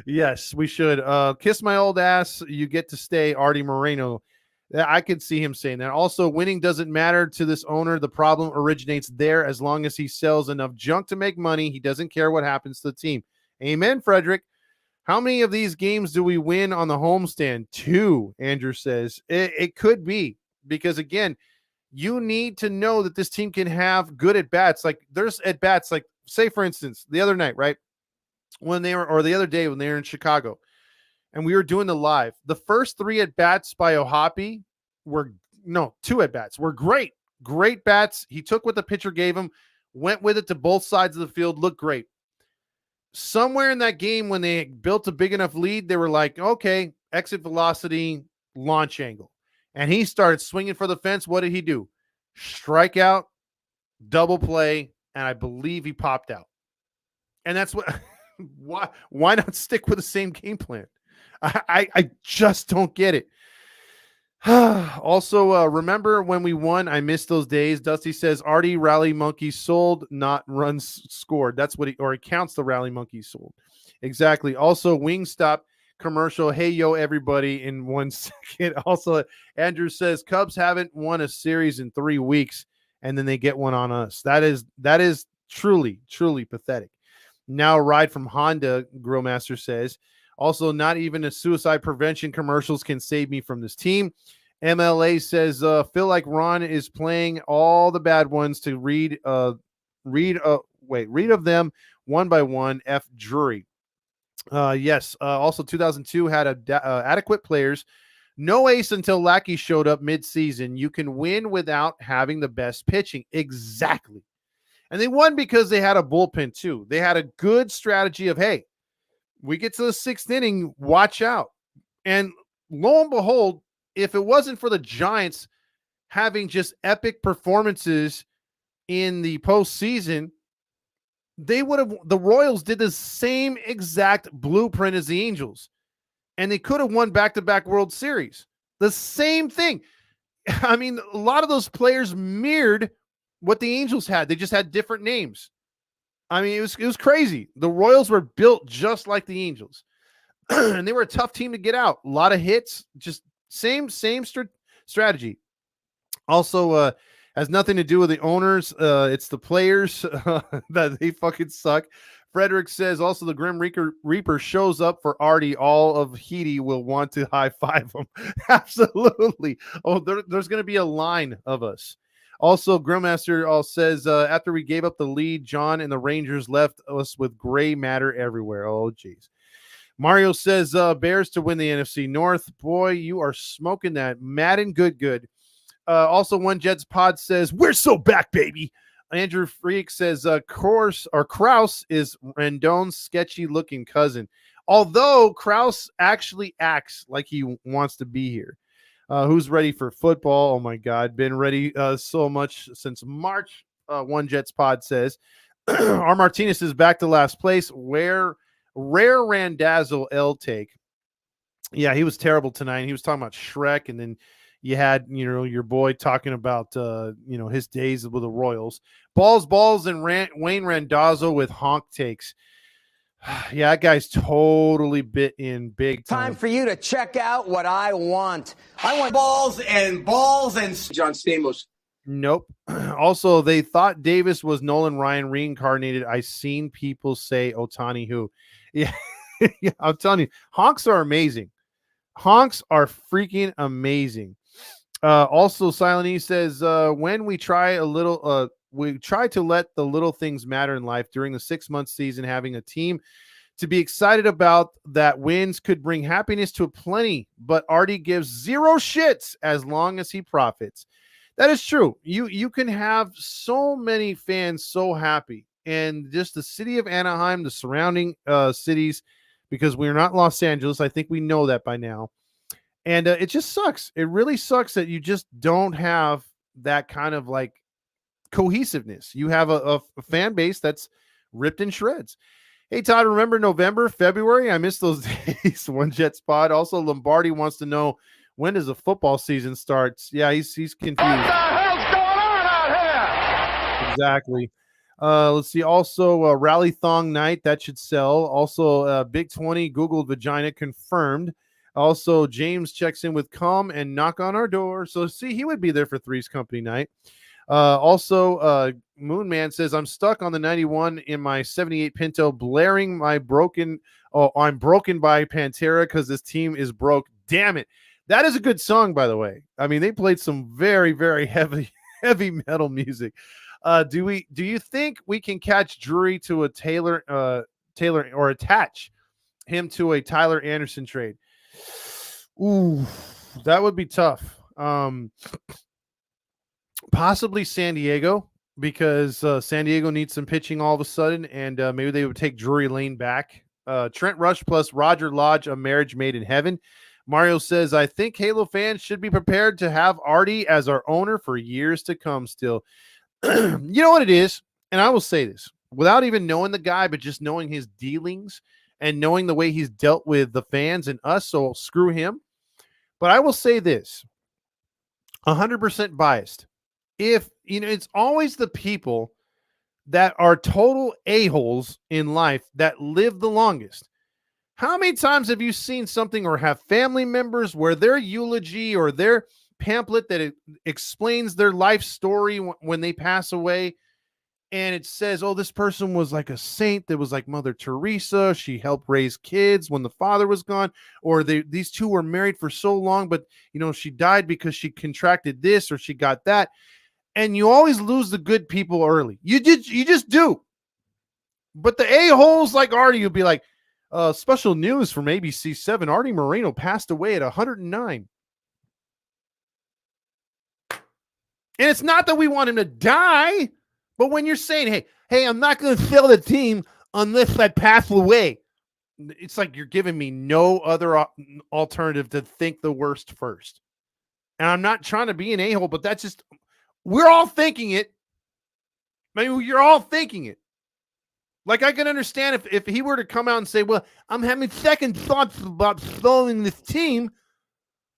Yes, we should. Kiss my old ass. You get to stay, Artie Moreno. I could see him saying that. Also, winning doesn't matter to this owner. The problem originates there. As long as he sells enough junk to make money, he doesn't care what happens to the team. Amen, Frederick. How many of these games do we win on the homestand? 2, Andrew says. It could be because, again, you need to know that this team can have good at-bats. Like, there's at-bats, like, say, for instance, the other night, right? The other day when they were in Chicago, and we were doing the live. The first 3 at-bats by Ohapi were 2 at-bats were great. Great bats. He took what the pitcher gave him, went with it to both sides of the field, looked great. Somewhere in that game when they built a big enough lead, they were like, okay, exit velocity, launch angle. And he started swinging for the fence. What did he do? Strikeout, double play, and I believe he popped out. And that's what why not stick with the same game plan? I just don't get it. Also, remember when we won? I missed those days. Dusty says Artie rally monkeys sold, not runs scored. That's what he counts the rally monkeys sold. Exactly. Also, Wingstop commercial. Hey, yo, everybody in 1 second. Also, Andrew says Cubs haven't won a series in 3 weeks, and then they get one on us. That is truly, truly pathetic. Now, a ride from Honda, Grillmaster says. Also, not even a suicide prevention commercials can save me from this team. MLA says, feel like Ron is playing all the bad ones to read of them one by one. F Drury. Yes. Also, 2002 had adequate players. No ace until Lackey showed up mid-season. You can win without having the best pitching. Exactly. And they won because they had a bullpen too. They had a good strategy of, hey, we get to the 6th inning, watch out. And lo and behold, if it wasn't for the Giants having just epic performances in the postseason, the Royals did the same exact blueprint as the Angels. And they could have won back-to-back World Series. The same thing. I mean, a lot of those players mirrored what the Angels had. They just had different names. I mean, it was crazy. The Royals were built just like the Angels, and they were a tough team to get out. A lot of hits, just same strategy. Also, has nothing to do with the owners. It's the players that they fucking suck. Frederick says also the Grim Reaper shows up for Artie. All of Heedy will want to high five him. Absolutely. Oh, there's going to be a line of us. Also, Grillmaster says, after we gave up the lead, John and the Rangers left us with gray matter everywhere. Oh, geez. Mario says, Bears to win the NFC North. Boy, you are smoking that. Madden, good. Also, One Jets Pod says, we're so back, baby. Andrew Freak says, Kraus is Rendon's sketchy-looking cousin. Although Kraus actually acts like he wants to be here. Who's ready for football? Oh, my God. Been ready so much since March. One Jets Pod says. R. Martinez is back to last place. Rare Randazzo L take. Yeah, he was terrible tonight. He was talking about Shrek, and then you had, your boy talking about, his days with the Royals. Balls, and Wayne Randazzo with honk takes. Yeah, that guy's totally bit in big time. Time for you to check out what I want. I want balls and John Stamos. Nope. Also, they thought Davis was Nolan Ryan reincarnated. I seen people say Ohtani who. Yeah, yeah, I'm telling you, honks are amazing. Honks are freaking amazing. Also, Silent E says, when we try to let the little things matter in life during the 6-month season, having a team to be excited about that wins could bring happiness to plenty, but Artie gives zero shits as long as he profits. That is true. You can have so many fans so happy, and just the city of Anaheim, the surrounding cities, because we're not Los Angeles. I think we know that by now. And it just sucks. It really sucks that you just don't have that kind of like cohesiveness. You have a fan base that's ripped in shreds. Hey, Todd, remember November, February? I miss those days. One Jet Spot. Also, Lombardi wants to know, when does the football season start? Yeah, he's confused. What the hell's going on out here? Exactly. Let's see. Also, Rally Thong Night. That should sell. Also, Big 20 Googled vagina confirmed. Also, James checks in with come and knock on our door. So, see, he would be there for Three's Company night. Also, Moon Man says, I'm stuck on the 91 in my 78 Pinto, blaring my broken. Oh, I'm broken by Pantera because this team is broke. Damn it. That is a good song, by the way. I mean, they played some very, very heavy metal music. Do you think we can catch Drury to a Taylor or attach him to a Tyler Anderson trade? Ooh, that would be tough. Possibly San Diego, because San Diego needs some pitching all of a sudden, and maybe they would take Drury Lane back. Trent Rush plus Roger Lodge, a marriage made in heaven. Mario says, I think Halo fans should be prepared to have Artie as our owner for years to come still. You know what it is? And I will say this without even knowing the guy, but just knowing his dealings and knowing the way he's dealt with the fans and us, so screw him. But I will say this, 100% biased. If, it's always the people that are total a-holes in life that live the longest. How many times have you seen something or have family members where their eulogy or their pamphlet that it explains their life story when they pass away, and it says, oh, this person was like a saint that was like Mother Teresa. She helped raise kids when the father was gone, or these two were married for so long, but she died because she contracted this or she got that. And you always lose the good people early. You just do. But the a-holes like Artie, you'll be like, special news from ABC 7. Artie Moreno passed away at 109. And it's not that we want him to die, but when you're saying, hey, I'm not going to sell the team unless I pass away, it's like you're giving me no other alternative to think the worst first. And I'm not trying to be an a-hole, but that's just, we're all thinking it. I mean, you're all thinking it. Like, I can understand if he were to come out and say, well, I'm having second thoughts about selling this team.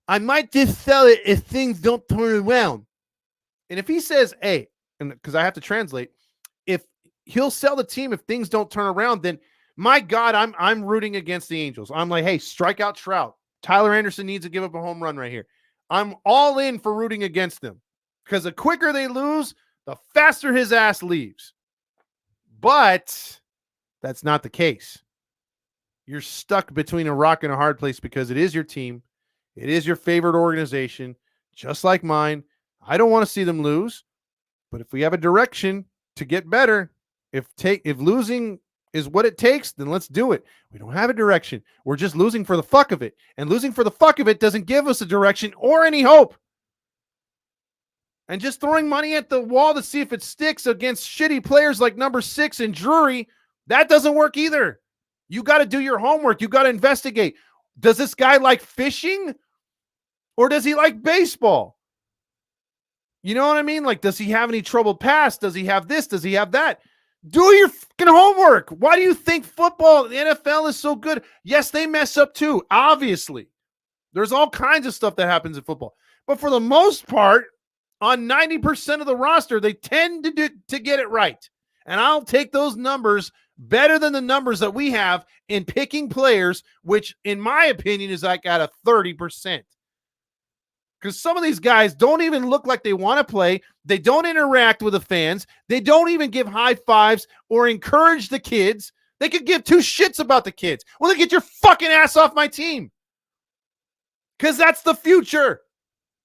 I might just sell it if things don't turn around. And if he says, hey, and because I have to translate, if he'll sell the team if things don't turn around, then my God, I'm rooting against the Angels. I'm like, hey, strike out Trout. Tyler Anderson needs to give up a home run right here. I'm all in for rooting against them, because the quicker they lose, the faster his ass leaves. But that's not the case. You're stuck between a rock and a hard place because it is your team. It is your favorite organization, just like mine. I don't want to see them lose, but if we have a direction to get better, if losing is what it takes, then let's do it. We don't have a direction. We're just losing for the fuck of it. And losing for the fuck of it doesn't give us a direction or any hope. And just throwing money at the wall to see if it sticks against shitty players like number 6 and Drury, that doesn't work either. You got to do your homework. You got to investigate. Does this guy like fishing or does he like baseball? You know what I mean? Like, does he have any troubled past? Does he have this? Does he have that? Do your fucking homework. Why do you think football, the NFL is so good? Yes, they mess up too, obviously. There's all kinds of stuff that happens in football. But for the most part, on 90% of the roster, they tend to get it right. And I'll take those numbers better than the numbers that we have in picking players, which in my opinion is like at a 30%. Because some of these guys don't even look like they want to play. They don't interact with the fans. They don't even give high fives or encourage the kids. They could give two shits about the kids. Well, then get your fucking ass off my team. Because that's the future.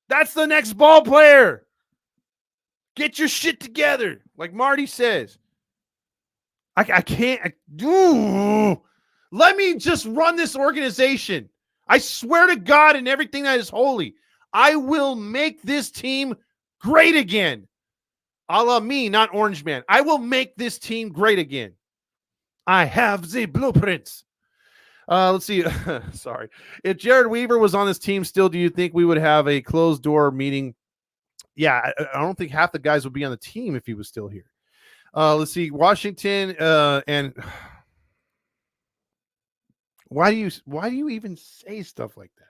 That's the next ball player. Get your shit together. Like Marty says. I can't. Let me just run this organization. I swear to God and everything that is holy, I will make this team great again. A la me, not Orange Man. I will make this team great again. I have the blueprints. Let's see. Sorry. If Jared Weaver was on this team still, do you think we would have a closed door meeting? Yeah, I don't think half the guys would be on the team if he was still here. Let's see. Washington and why do you even say stuff like that?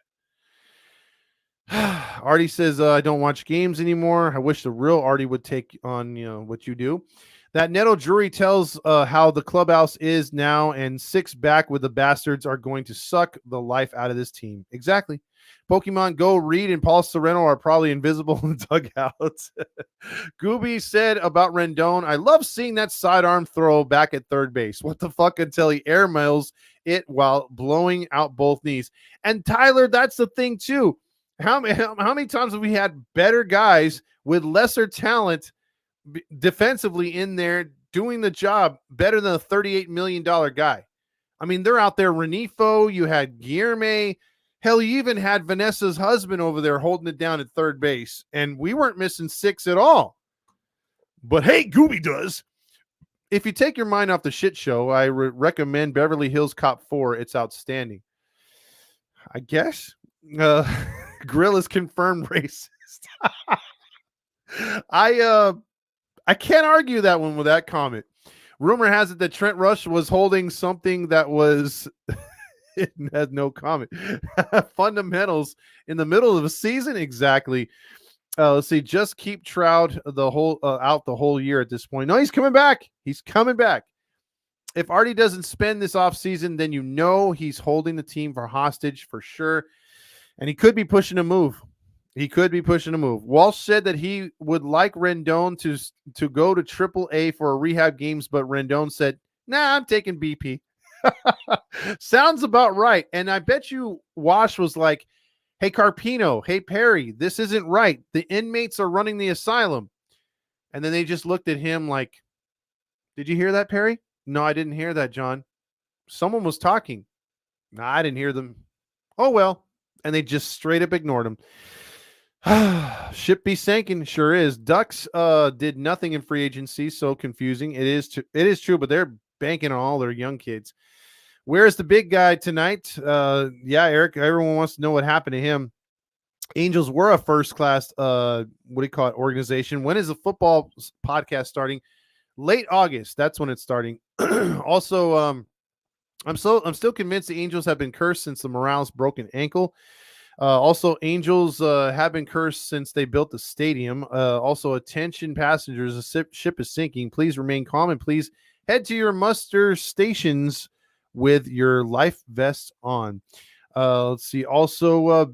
Artie says, I don't watch games anymore. I wish the real Artie would take on, what you do. That Neto Drury tells how the clubhouse is now, and 6 back with the bastards are going to suck the life out of this team. Exactly. Pokemon Go, Reed and Paul Sereno are probably invisible in the dugouts. Gooby said about Rendon, I love seeing that sidearm throw back at third base. What the fuck, until he airmails it while blowing out both knees. And Tyler, that's the thing too. How many times have we had better guys with lesser talent defensively in there doing the job better than a $38 million guy? I mean, they're out there. Renifo, you had Guillerme, Hell, he even had Vanessa's husband over there holding it down at third base, and we weren't missing 6 at all. But hey, Gooby does. If you take your mind off the shit show, I recommend Beverly Hills Cop 4. It's outstanding. I guess. Grill is confirmed racist. I can't argue that one with that comment. Rumor has it that Trent Rush was holding something that was it has no comment. Fundamentals in the middle of a season? Exactly. Let's see. Just keep Trout the whole out the whole year at this point. No, he's coming back. He's coming back. If Artie doesn't spend this offseason, then you know he's holding the team for hostage for sure. And he could be pushing a move. Walsh said that he would like Rendon to go to AAA for a rehab games, but Rendon said, nah, I'm taking BP. Sounds about right. And I bet you Wash was like, hey, Carpino, hey, Perry, this isn't right. The inmates are running the asylum. And then they just looked at him like, did you hear that, Perry? No, I didn't hear that, John. Someone was talking. No, I didn't hear them. Oh, well. And they just straight up ignored him. Ship be sinking. Sure is. Ducks did nothing in free agency. So confusing. It is true, but they're banking on all their young kids. Where's the big guy tonight? Yeah, Eric, everyone wants to know what happened to him. Angels were a first-class, organization. When is the football podcast starting? Late August. That's when it's starting. Also, I'm still convinced the Angels have been cursed since the Morales broken ankle. Also, Angels have been cursed since they built the stadium. Also, attention passengers, the ship is sinking. Please remain calm and please head to your muster stations with your life vests on. Let's see. Also,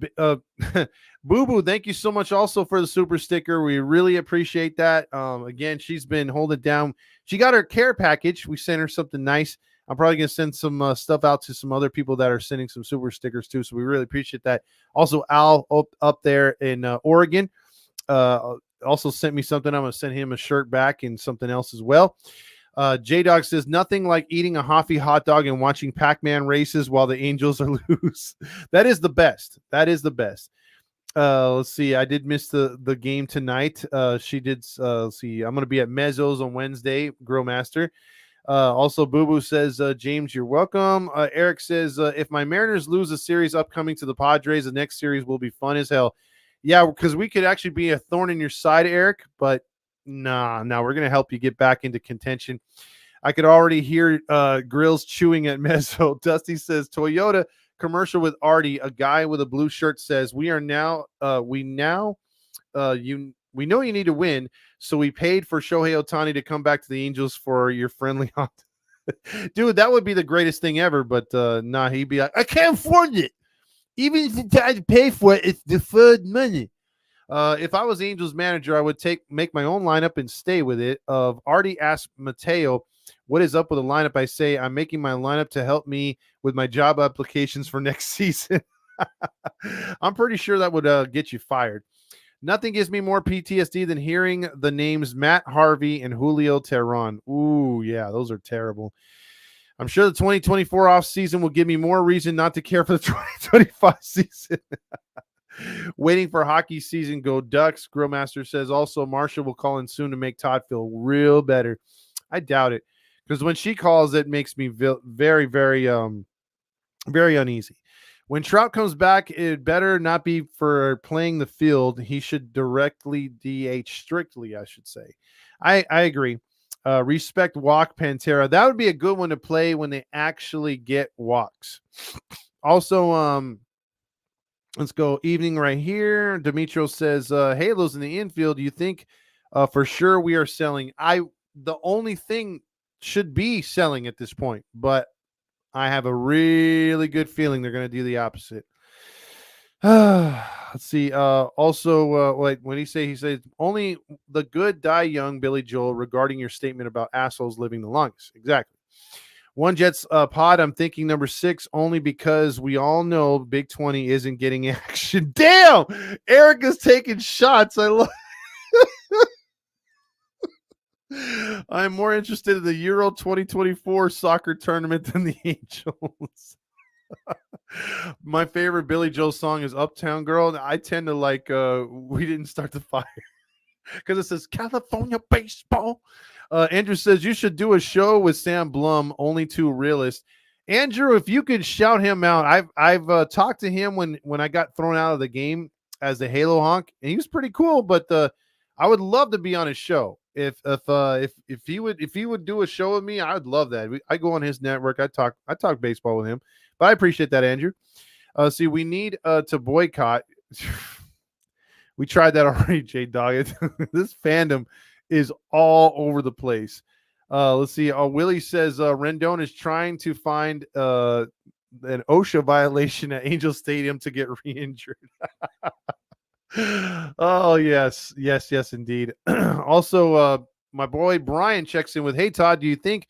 Boo Boo, thank you so much also for the super sticker. We really appreciate that. Again, she's been holding down. She got her care package. We sent her something nice. I'm probably going to send some stuff out to some other people that are sending some super stickers too. So we really appreciate that. Also, Al up there in Oregon also sent me something. I'm going to send him a shirt back and something else as well. J-Dog says, nothing like eating a Hoffy hot dog and watching Pac-Man races while the Angels are loose. That is the best. Let's see. I did miss the game tonight. She did. Let's see. I'm going to be at Mezzo's on Wednesday, Grill Master. Also, Boo Boo says, James, you're welcome. Eric says, if my Mariners lose a series upcoming to the Padres, the next series will be fun as hell. Yeah, because we could actually be a thorn in your side, Eric, but no, we're going to help you get back into contention. I could already hear Grills chewing at Mezzo. Dusty says, Toyota commercial with Artie. A guy with a blue shirt says, we know you need to win, so we paid for Shohei Ohtani to come back to the Angels for your friendly hunt. Dude, that would be the greatest thing ever, but he'd be like, I can't afford it. Even if you try to pay for it, it's deferred money. If I was Angels manager, I would make my own lineup and stay with it. Artie asked Mateo, what is up with the lineup? I say, I'm making my lineup to help me with my job applications for next season. I'm pretty sure that would get you fired. Nothing gives me more PTSD than hearing the names Matt Harvey and Julio Teheran. Ooh, yeah, those are terrible. I'm sure the 2024 offseason will give me more reason not to care for the 2025 season. Waiting for hockey season. Go Ducks. Grillmaster says also Marsha will call in soon to make Todd feel real better. I doubt it, because when she calls, it makes me very, very, very uneasy. When Trout comes back, it better not be for playing the field. He should directly DH strictly, I should say. I agree. Respect walk Pantera. That would be a good one to play when they actually get walks. Also, let's go evening right here. Demetrio says, Halos in the infield. Do you think for sure we are selling? The only thing should be selling at this point, but I have a really good feeling they're going to do the opposite. Let's see. Also, when he says only the good die young, Billy Joel, regarding your statement about assholes living the longest. Exactly. One Jets pod, I'm thinking number 6, only because we all know Big 20 isn't getting action. Damn! Erica's taking shots. I love I'm more interested in the Euro 2024 soccer tournament than the Angels. My favorite Billy Joel song is Uptown Girl. I tend to like We Didn't Start the Fire because it says California baseball. Andrew says you should do a show with Sam Blum, only two realists. Andrew, if you could shout him out, I've talked to him when I got thrown out of the game as the Halo honk, and he was pretty cool. But I would love to be on his show. If he would do a show with me, I would love that. I go on his network. I talk baseball with him. But I appreciate that, Andrew. See, we need to boycott. We tried that already, J-Dog. This fandom is all over the place. Let's see. Willie says Rendon is trying to find an OSHA violation at Angel Stadium to get re-injured. Oh, yes, indeed. Also, my boy Brian checks in with, hey, Todd, do you think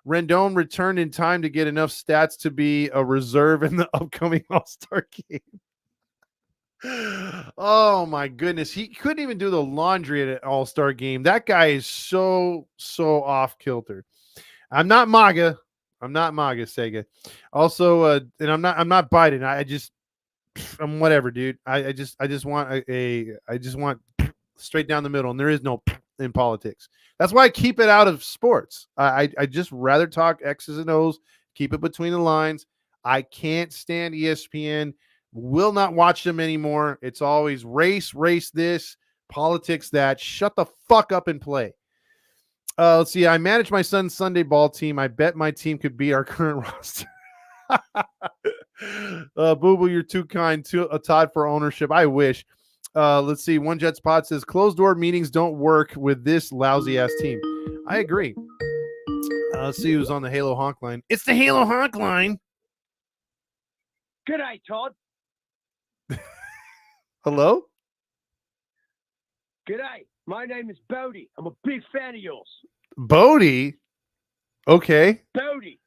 Rendon returned in time to get enough stats to be a reserve in the upcoming All-Star game? Oh my goodness. He couldn't even do the laundry at an All-Star game. That guy is so off kilter. I'm not MAGA, Sega. Also, and I'm not Biden. I'm whatever, dude. I just want straight down the middle, and there is no in politics. That's why I keep it out of sports. I just rather talk X's and O's, keep it between the lines. I can't stand ESPN. Will not watch them anymore. It's always race this, politics that. Shut the fuck up and play. Let's see. I manage my son's Sunday ball team. I bet my team could beat our current roster. Boo Boo, you're too kind. Todd for ownership. I wish. Let's see. One Jet Spot says closed door meetings don't work with this lousy ass team. I agree. Let's see who's on the Halo Honk line. It's the Halo Honk line. Good night, Todd. Hello? G'day. My name is Bodie. I'm a big fan of yours. Bodie? Okay. Bodie.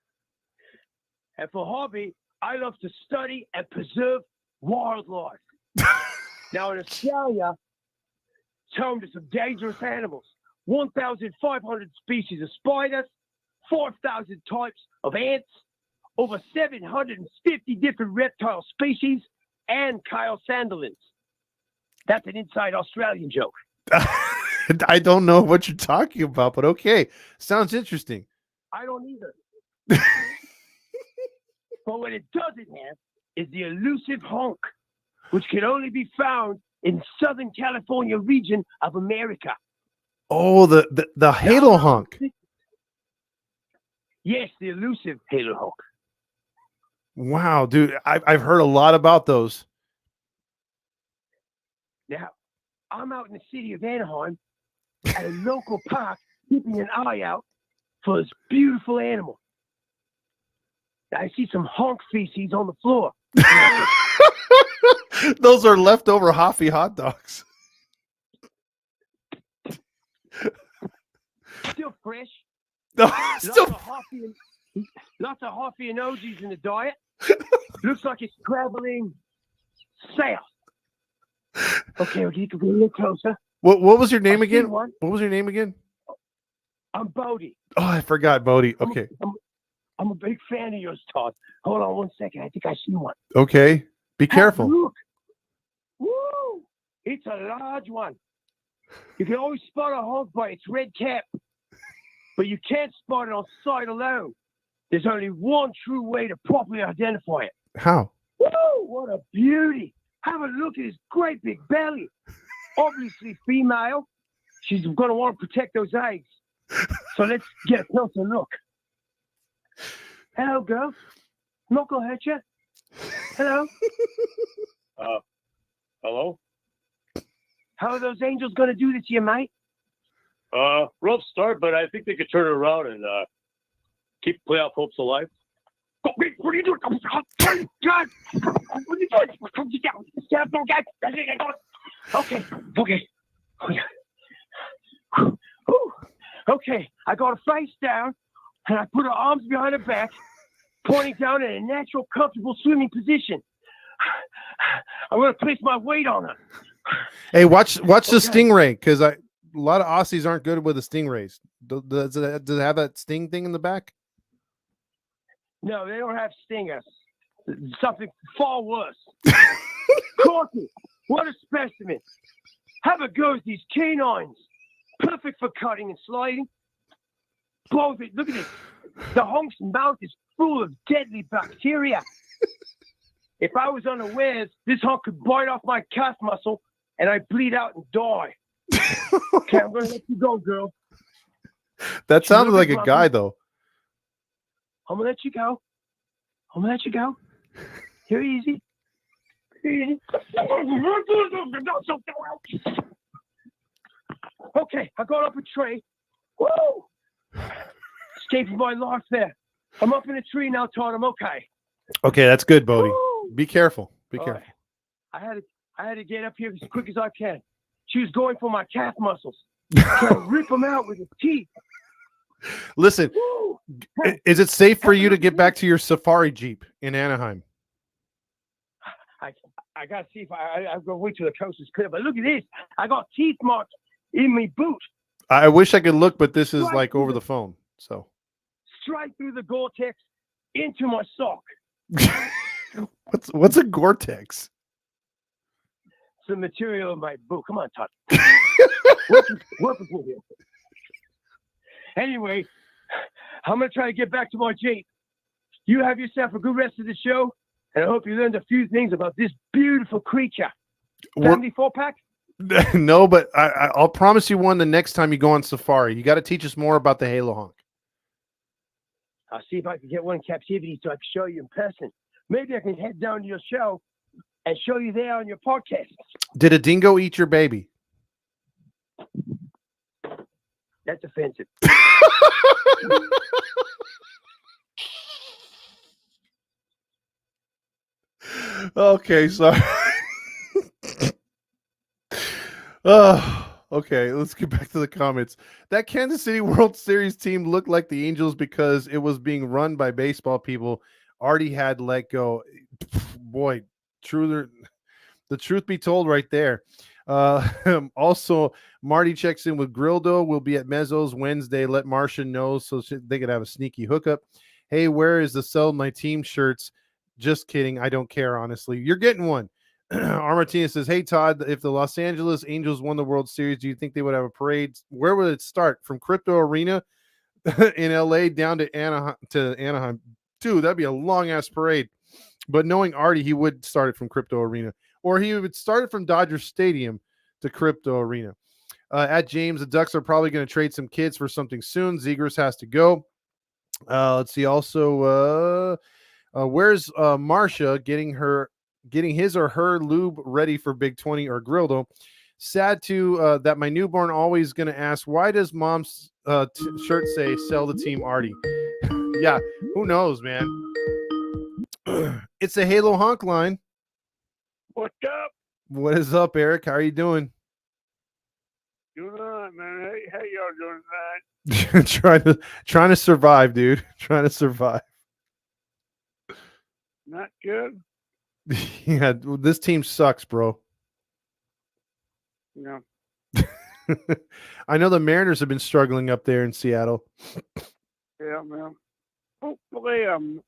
And for hobby, I love to study and preserve wildlife. Now in Australia, it's home to some dangerous animals. 1,500 species of spiders, 4,000 types of ants, over 750 different reptile species, and Kyle Sandilands. That's an inside Australian joke. I don't know what you're talking about, but okay. Sounds interesting. I don't either. But what it doesn't have is the elusive honk, which can only be found in Southern California region of America. Oh, the Halo Honk. Yes, the elusive Halo honk. Wow, dude. I've heard a lot about those. Now, I'm out in the city of Anaheim at a local park keeping an eye out for this beautiful animal. I see some honk feces on the floor. Those are leftover Hoffy hot dogs. Still fresh. No, Lots of Hoffy and OGs in the diet. Looks like it's traveling south. Okay, you can go a little closer. What was your name again? One. What was your name again? I'm Bodie. Oh, I forgot Bodie. Okay. I'm a big fan of yours, Todd. Hold on one second. I think I see one. Okay. Be careful. Look. Woo! It's a large one. You can always spot a honk by its red cap, but you can't spot it on sight alone. There's only one true way to properly identify it. How? Woo! What a beauty! Have a look at his great big belly. Obviously female. She's going to want to protect those eggs. So let's get a closer look. Hello, girl. I'm not going to hurt you. Hello. Hello? How are those angels going to do this to you, mate? Rough start, but I think they could turn it around and keep playoff hopes alive. Wait, what are you doing? God! What are you doing? Okay. Okay, I got her face down, and I put her arms behind her back, pointing down in a natural, comfortable swimming position. I'm going to place my weight on her. Hey, watch the stingray, because a lot of Aussies aren't good with the stingrays. Does it have that sting thing in the back? No, they don't have stingers. something far worse. Corky, what a specimen. Have a go at these canines. Perfect for cutting and sliding. Both it. Look at this. The honk's mouth is full of deadly bacteria. If I was unawares, this honk could bite off my calf muscle and I'd bleed out and die. Okay, I'm going to let you go, girl. That sounded like a guy, though. I'm going to let you go. I'm going to let you go. Here, easy. Here, easy. Okay, I got up a tray. Woo! Escaped my life there. I'm up in a tree now, Todd. I'm okay. Okay, that's good, Bodie. Woo! Be careful. Be All careful. right. I had to get up here as quick as I can. She was going for my calf muscles. Trying to rip them out with his teeth. Listen, Woo! is it safe for you to get back to your safari Jeep in Anaheim? I got to see if I'm going to wait till the coast is clear. But look at this. I got teeth marks in my boot. I wish I could look, but this is like over the phone. So Straight through the Gore-Tex into my sock. what's a Gore-Tex? It's the material of my boot. Come on, Todd. Work with me here. Anyway, I'm going to try to get back to my Jeep. You have yourself a good rest of the show, and I hope you learned a few things about this beautiful creature. 74-pack? No, but I'll promise you one the next time you go on safari. You got to teach us more about the Halo honk. I'll see if I can get one in captivity so I can show you in person. Maybe I can head down to your show and show you there on your podcast. Did a dingo eat your baby? That's offensive. Okay, sorry. Okay, let's get back to the comments. That Kansas City World Series team looked like the Angels because it was being run by baseball people. Already had let go. Boy, the truth be told right there. Also, Marty checks in with Grildo. We'll be at Mezzo's Wednesday. Let Marcia know so they could have a sneaky hookup. Hey, where is the sell my team shirts? Just kidding. I don't care, honestly. You're getting one. R. Martinez says, hey, Todd, if the Los Angeles Angels won the World Series, do you think they would have a parade? Where would it start? From Crypto Arena in L.A. down to Anaheim? Dude, that'd be a long-ass parade. But knowing Artie, he would start it from Crypto Arena. Or he would start it from Dodger Stadium to Crypto Arena. At James, the Ducks are probably going to trade some kids for something soon. Zegras has to go. Let's see. Also, where's Marcia getting his or her lube ready for Big 20 or Grildo? Sad to that my newborn always going to ask, why does mom's shirt say sell the team Artie? Yeah, who knows, man? It's a Halo honk line. What's up? What is up, Eric? How are you doing? Doing all right, man. How y'all doing tonight? trying to survive, dude. Trying to survive. Not good? Yeah, this team sucks, bro. No. I know the Mariners have been struggling up there in Seattle. Yeah, man. Hopefully, I'm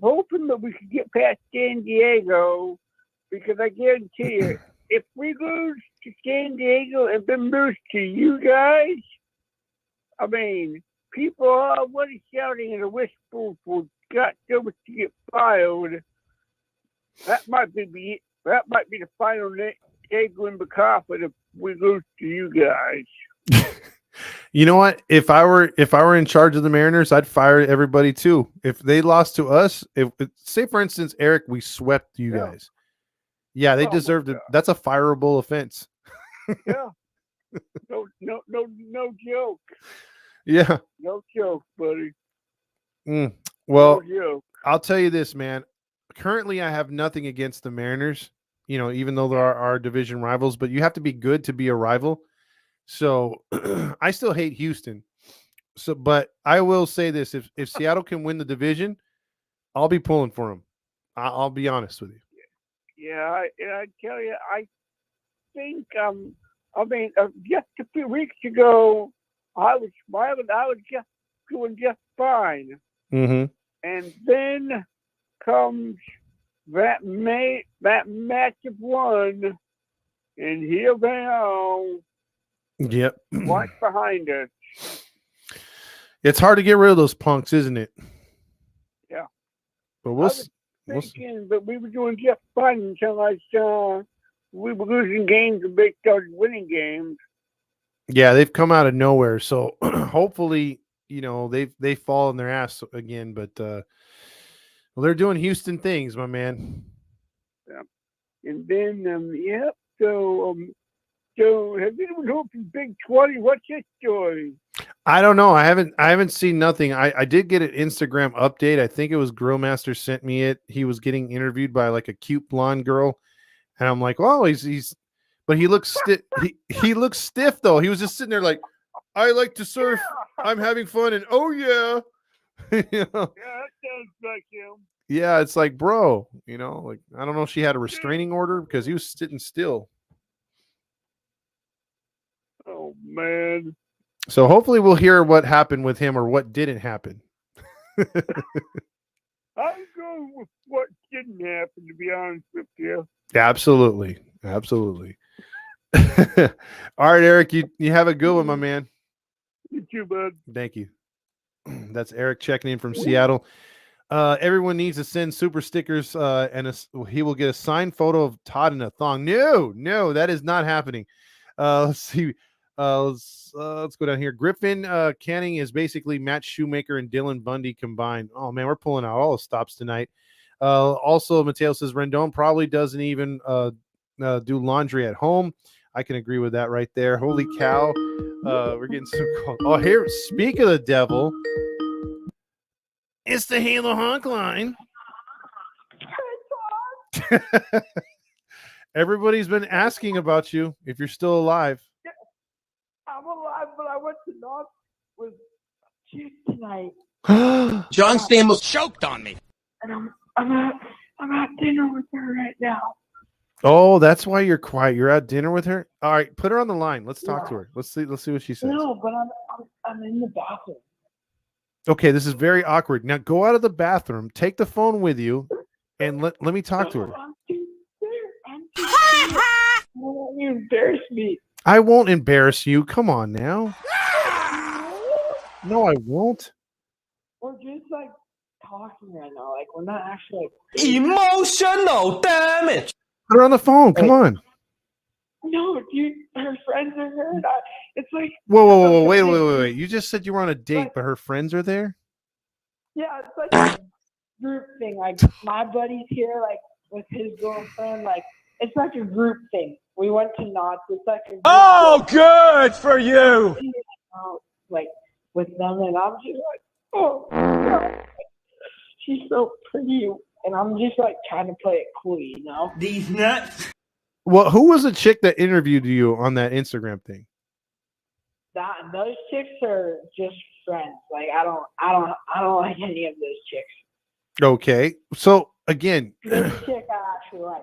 hoping that we can get past San Diego, because I guarantee you, if we lose to San Diego and then lose to you guys, I mean, people are already shouting in a whisper for Scott Gilbert to get fired. That might be the final day in the coffin if we lose to you guys. You know what? If I were in charge of the Mariners, I'd fire everybody too. If they lost to us, say for instance, Eric, we swept you guys. Yeah, they deserved it. That's a fireable offense. Yeah. No joke. Yeah. No joke, buddy. Well, no joke. I'll tell you this, man. Currently, I have nothing against the Mariners, even though there are our division rivals, but you have to be good to be a rival. So I still hate Houston. But I will say this: if Seattle can win the division, I'll be pulling for them. I'll be honest with you. Yeah, I tell you, I think just a few weeks ago, I was smiling. I was just doing just fine. Mm-hmm. And then comes that matchup one, and here they are, Yep. right behind us. It's hard to get rid of those punks, isn't it? Yeah. But I we'll was we'll s- thinking that we were doing just fine until I saw we were losing games and they started winning games. yeah, they've come out of nowhere. So hopefully, they fall in their ass again. But well, they're doing Houston things, my man. And then, yep. So have you ever heard from Big 20? What's his story? I don't know. I haven't seen nothing. I did get an Instagram update. I think it was Grillmaster sent me it. He was getting interviewed by like a cute blonde girl, and I'm like, oh, he's but he looks stiff. He looks stiff though. He was just sitting there like, I like to surf. I'm having fun, and oh yeah. You know? Yeah, that sounds like him. Yeah, it's like, bro, like I don't know if she had a restraining order because he was sitting still. Oh, man. So hopefully we'll hear what happened with him or what didn't happen. I'm going with what didn't happen, to be honest with you. Absolutely. Absolutely. All right, Eric, you have a good one, my man. You too, bud. Thank you. That's Eric checking in from Seattle. Everyone needs to send super stickers, and he will get a signed photo of Todd in a thong. No, that is not happening. Let's see. Let's go down here. Griffin Canning is basically Matt Shoemaker and Dylan Bundy combined. Oh man, we're pulling out all the stops tonight. Also, Mateo says Rendon probably doesn't even do laundry at home. I can agree with that right there. Holy cow. We're getting some calls. Oh, here, speak of the devil. It's the Halo Honk line. Everybody's been asking about you if you're still alive. I'm alive, but I went to Knox with Chief tonight. John Stamos choked on me. And I'm at dinner with her right now. Oh, that's why you're quiet. You're at dinner with her. All right, put her on the line. Let's talk to her. Let's see what she says. No, but I'm in the bathroom. Okay, this is very awkward. Now go out of the bathroom, take the phone with you, and let me talk to her. I'm too scared. I don't want you to embarrass me. I won't embarrass you. Come on now. No, I won't. We're just like talking right now. Like we're not actually Emotional damage. Put her on the phone. Come on. No, dude, her friends are here. It's like Whoa. Wait. You just said you were on a date, but her friends are there? yeah, it's like a group thing. Like my buddy's here, like with his girlfriend. Like it's like a group thing. We went to Knott's. It's like a group Good for you. thing, like with them, and I'm just like, oh, God. She's so pretty, and I'm just like trying to play it cool, you know. These nuts. Well, who was the chick that interviewed you on that Instagram thing? Those chicks are just friends. Like I don't like any of those chicks. Okay. So again, This chick I actually like.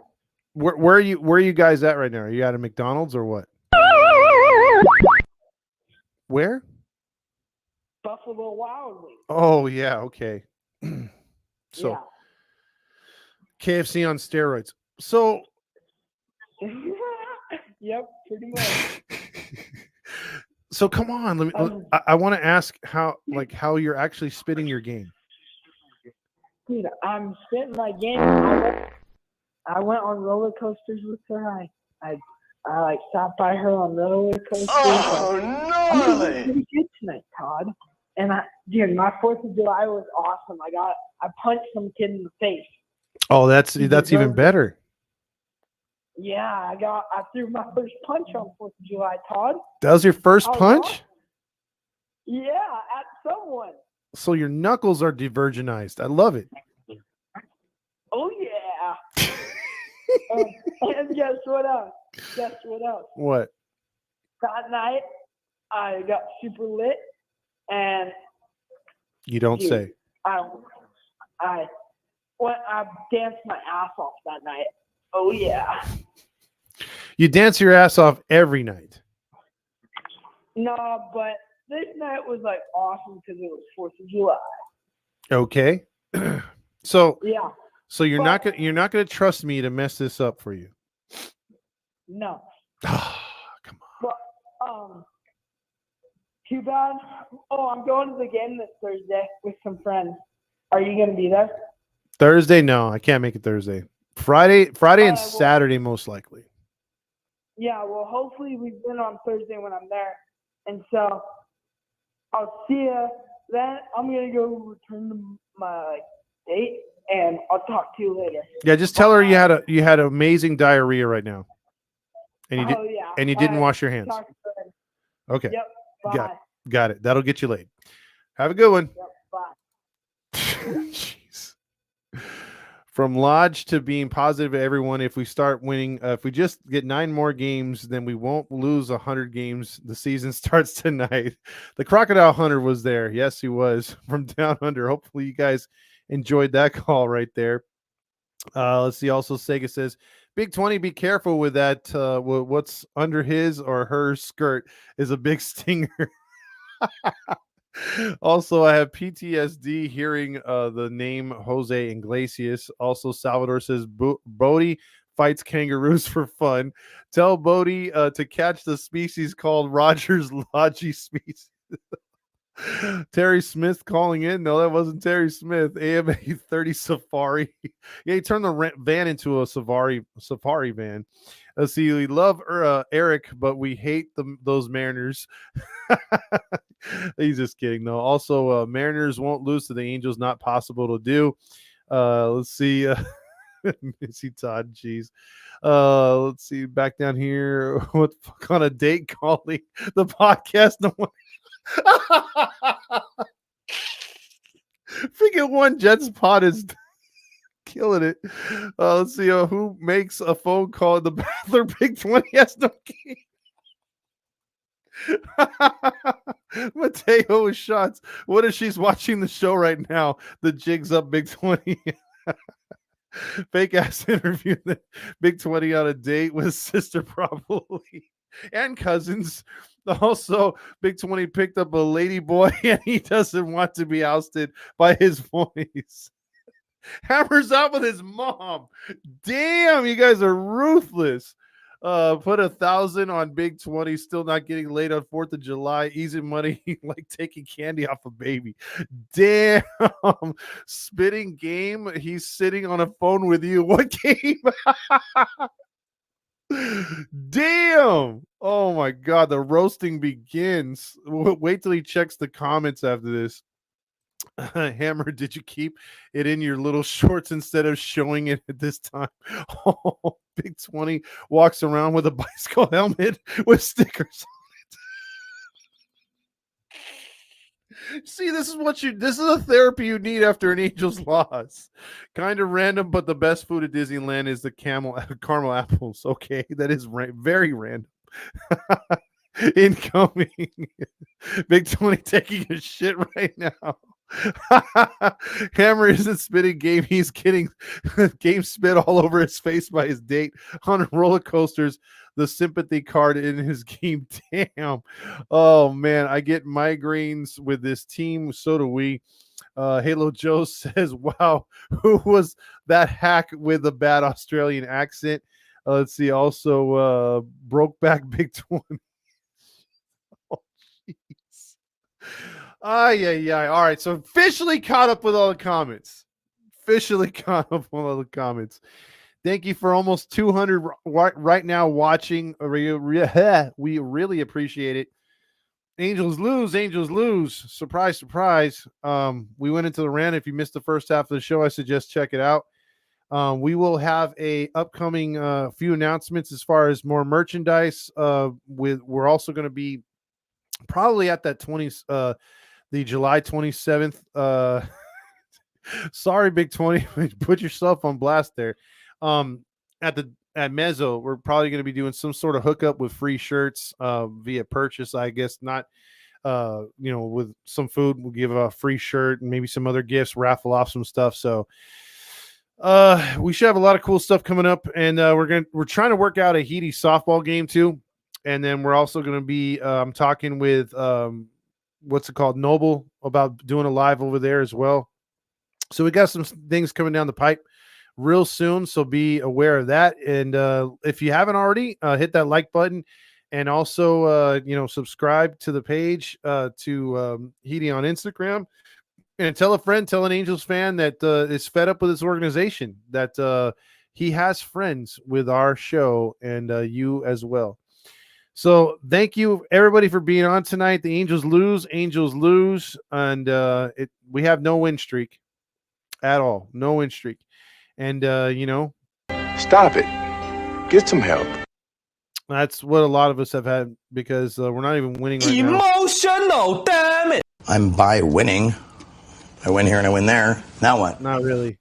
where are you guys at right now? Are you at a McDonald's or what? Where? Buffalo Wild Wings. Oh yeah, okay. So Yeah. KFC on steroids. So Yep, pretty much. so come on, I want to ask how you're actually spitting your game. Dude, I'm spitting my game. I went on roller coasters with her. I like stopped by her on roller coasters. I'm doing pretty good tonight, Todd. And dude, my 4th of July was awesome. I punched some kid in the face. Oh, that's even better. Yeah, I threw my first punch on 4th of July, Todd. That was your first I was punch? awesome. Yeah, at someone. So your knuckles are divergenized. I love it. Oh yeah. And guess what else? What? That night, I got super lit, and You don't dude, say. I danced my ass off that night. Oh yeah. You dance your ass off every night. No, but this night was like awesome because it was 4th of July. Okay. So Yeah. you're not gonna trust me to mess this up for you. No. Come on. But too bad. Oh, I'm going to the game this Thursday with some friends. Are you gonna be there? Thursday? No, I can't make it Thursday. Friday and well- Saturday most likely. Yeah. Well, hopefully we win on Thursday when I'm there, and so I'll see you then. I'm gonna go return to my date, and I'll talk to you later. Yeah, just tell her you had amazing diarrhea right now, and you Yeah. and you didn't All right. wash your hands. Talk to you later. Okay, Yep. Bye. got it. That'll get you laid. Have a good one. Yep. Bye. Jeez. From Lodge to being positive, everyone. If we start winning, if we just get 9 more games, then we won't lose 100 games. The season starts tonight. The Crocodile Hunter was there. Yes, he was from down under. Hopefully, you guys enjoyed that call right there. Let's see. Also, Sega says, Big 20, be careful with that. What's under his or her skirt is a big stinger. Also, I have PTSD hearing the name Jose Iglesias. Also, Salvador says Bodie fights kangaroos for fun. Tell Bodie to catch the species called Rogers Lodgy species. Terry Smith calling in. No, that wasn't Terry Smith. AMA 30 Safari. Yeah, he turned the van into a safari van. Let's see. We love Eric, but we hate those Mariners. He's just kidding. No. Also, Mariners won't lose to the Angels. Not possible to do. Let's see. Missy Todd. Jeez. Let's see. Back down here. What the fuck on a date calling the podcast? No one. Freaking One Jets pod is killing it. Let's see who makes a phone call. The Battler Big 20 has no key. Mateo shots. What if she's watching the show right now? The jig's up, Big 20. Fake ass interview. The Big 20 on a date with sister, probably, and cousins. Also, Big 20 picked up a lady boy and he doesn't want to be ousted by his voice. Hammers out with his mom. Damn, you guys are ruthless. Put 1,000 on Big 20, still not getting laid on 4th of July. Easy money, like taking candy off a baby. Damn. Spitting game. He's sitting on a phone with you. What game? Damn. Oh my God. The roasting begins. Wait till he checks the comments after this. Hammer, did you keep it in your little shorts instead of showing it at this time? Oh, Big 20 walks around with a bicycle helmet with stickers on it. See, this is a therapy you need after an Angels loss. Kind of random, but the best food at Disneyland is the caramel apples. Okay, that is very random. Incoming. Big 20 taking a shit right now. Hammer isn't spitting game. He's getting game spit all over his face by his date on roller coasters. The sympathy card in his game. Damn. Oh man, I get migraines with this team. So do we. Halo Joe says, wow, who was that hack with a bad Australian accent? Let's see. Also, Brokeback Big 20. Oh, jeez. Yeah. All right. So officially caught up with all the comments. Thank you for almost 200 right now watching. We really appreciate it. Angels lose. Surprise. We went into the rant. If you missed the first half of the show, I suggest check it out. We will have a upcoming few announcements as far as more merchandise. We're also going to be probably at that the July 27th. Sorry, Big 20, put yourself on blast there. At Mezzo, we're probably going to be doing some sort of hookup with free shirts via purchase. I guess not. With some food, we'll give a free shirt and maybe some other gifts, raffle off some stuff. So we should have a lot of cool stuff coming up, and we're trying to work out a Heedy softball game too. And then we're also going to be talking with what's it called, Noble, about doing a live over there as well. So we got some things coming down the pipe real soon, so be aware of that. And if you haven't already, hit that like button, and also subscribe to the page to Heedy on Instagram, and tell a friend, tell an Angels fan that is fed up with this organization, that he has friends with our show, and you as well. So thank you everybody for being on tonight. The Angels lose, and we have no win streak at all, no win streak. And stop it, get some help. That's what a lot of us have had, because we're not even winning right now. Emotional damage. I'm by winning. I win here and I win there. Now what? Not really.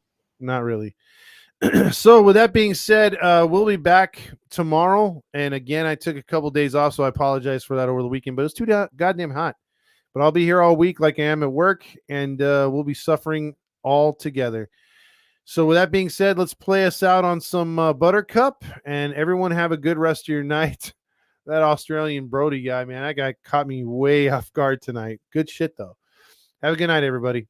So with that being said, we'll be back tomorrow. And again, I took a couple days off, so I apologize for that over the weekend, but it's too goddamn hot. But I'll be here all week like I am at work, and we'll be suffering all together. So with that being said, let's play us out on some Buttercup, and everyone have a good rest of your night. That Australian Brody guy, man, that guy caught me way off guard tonight. Good shit, though. Have a good night, everybody.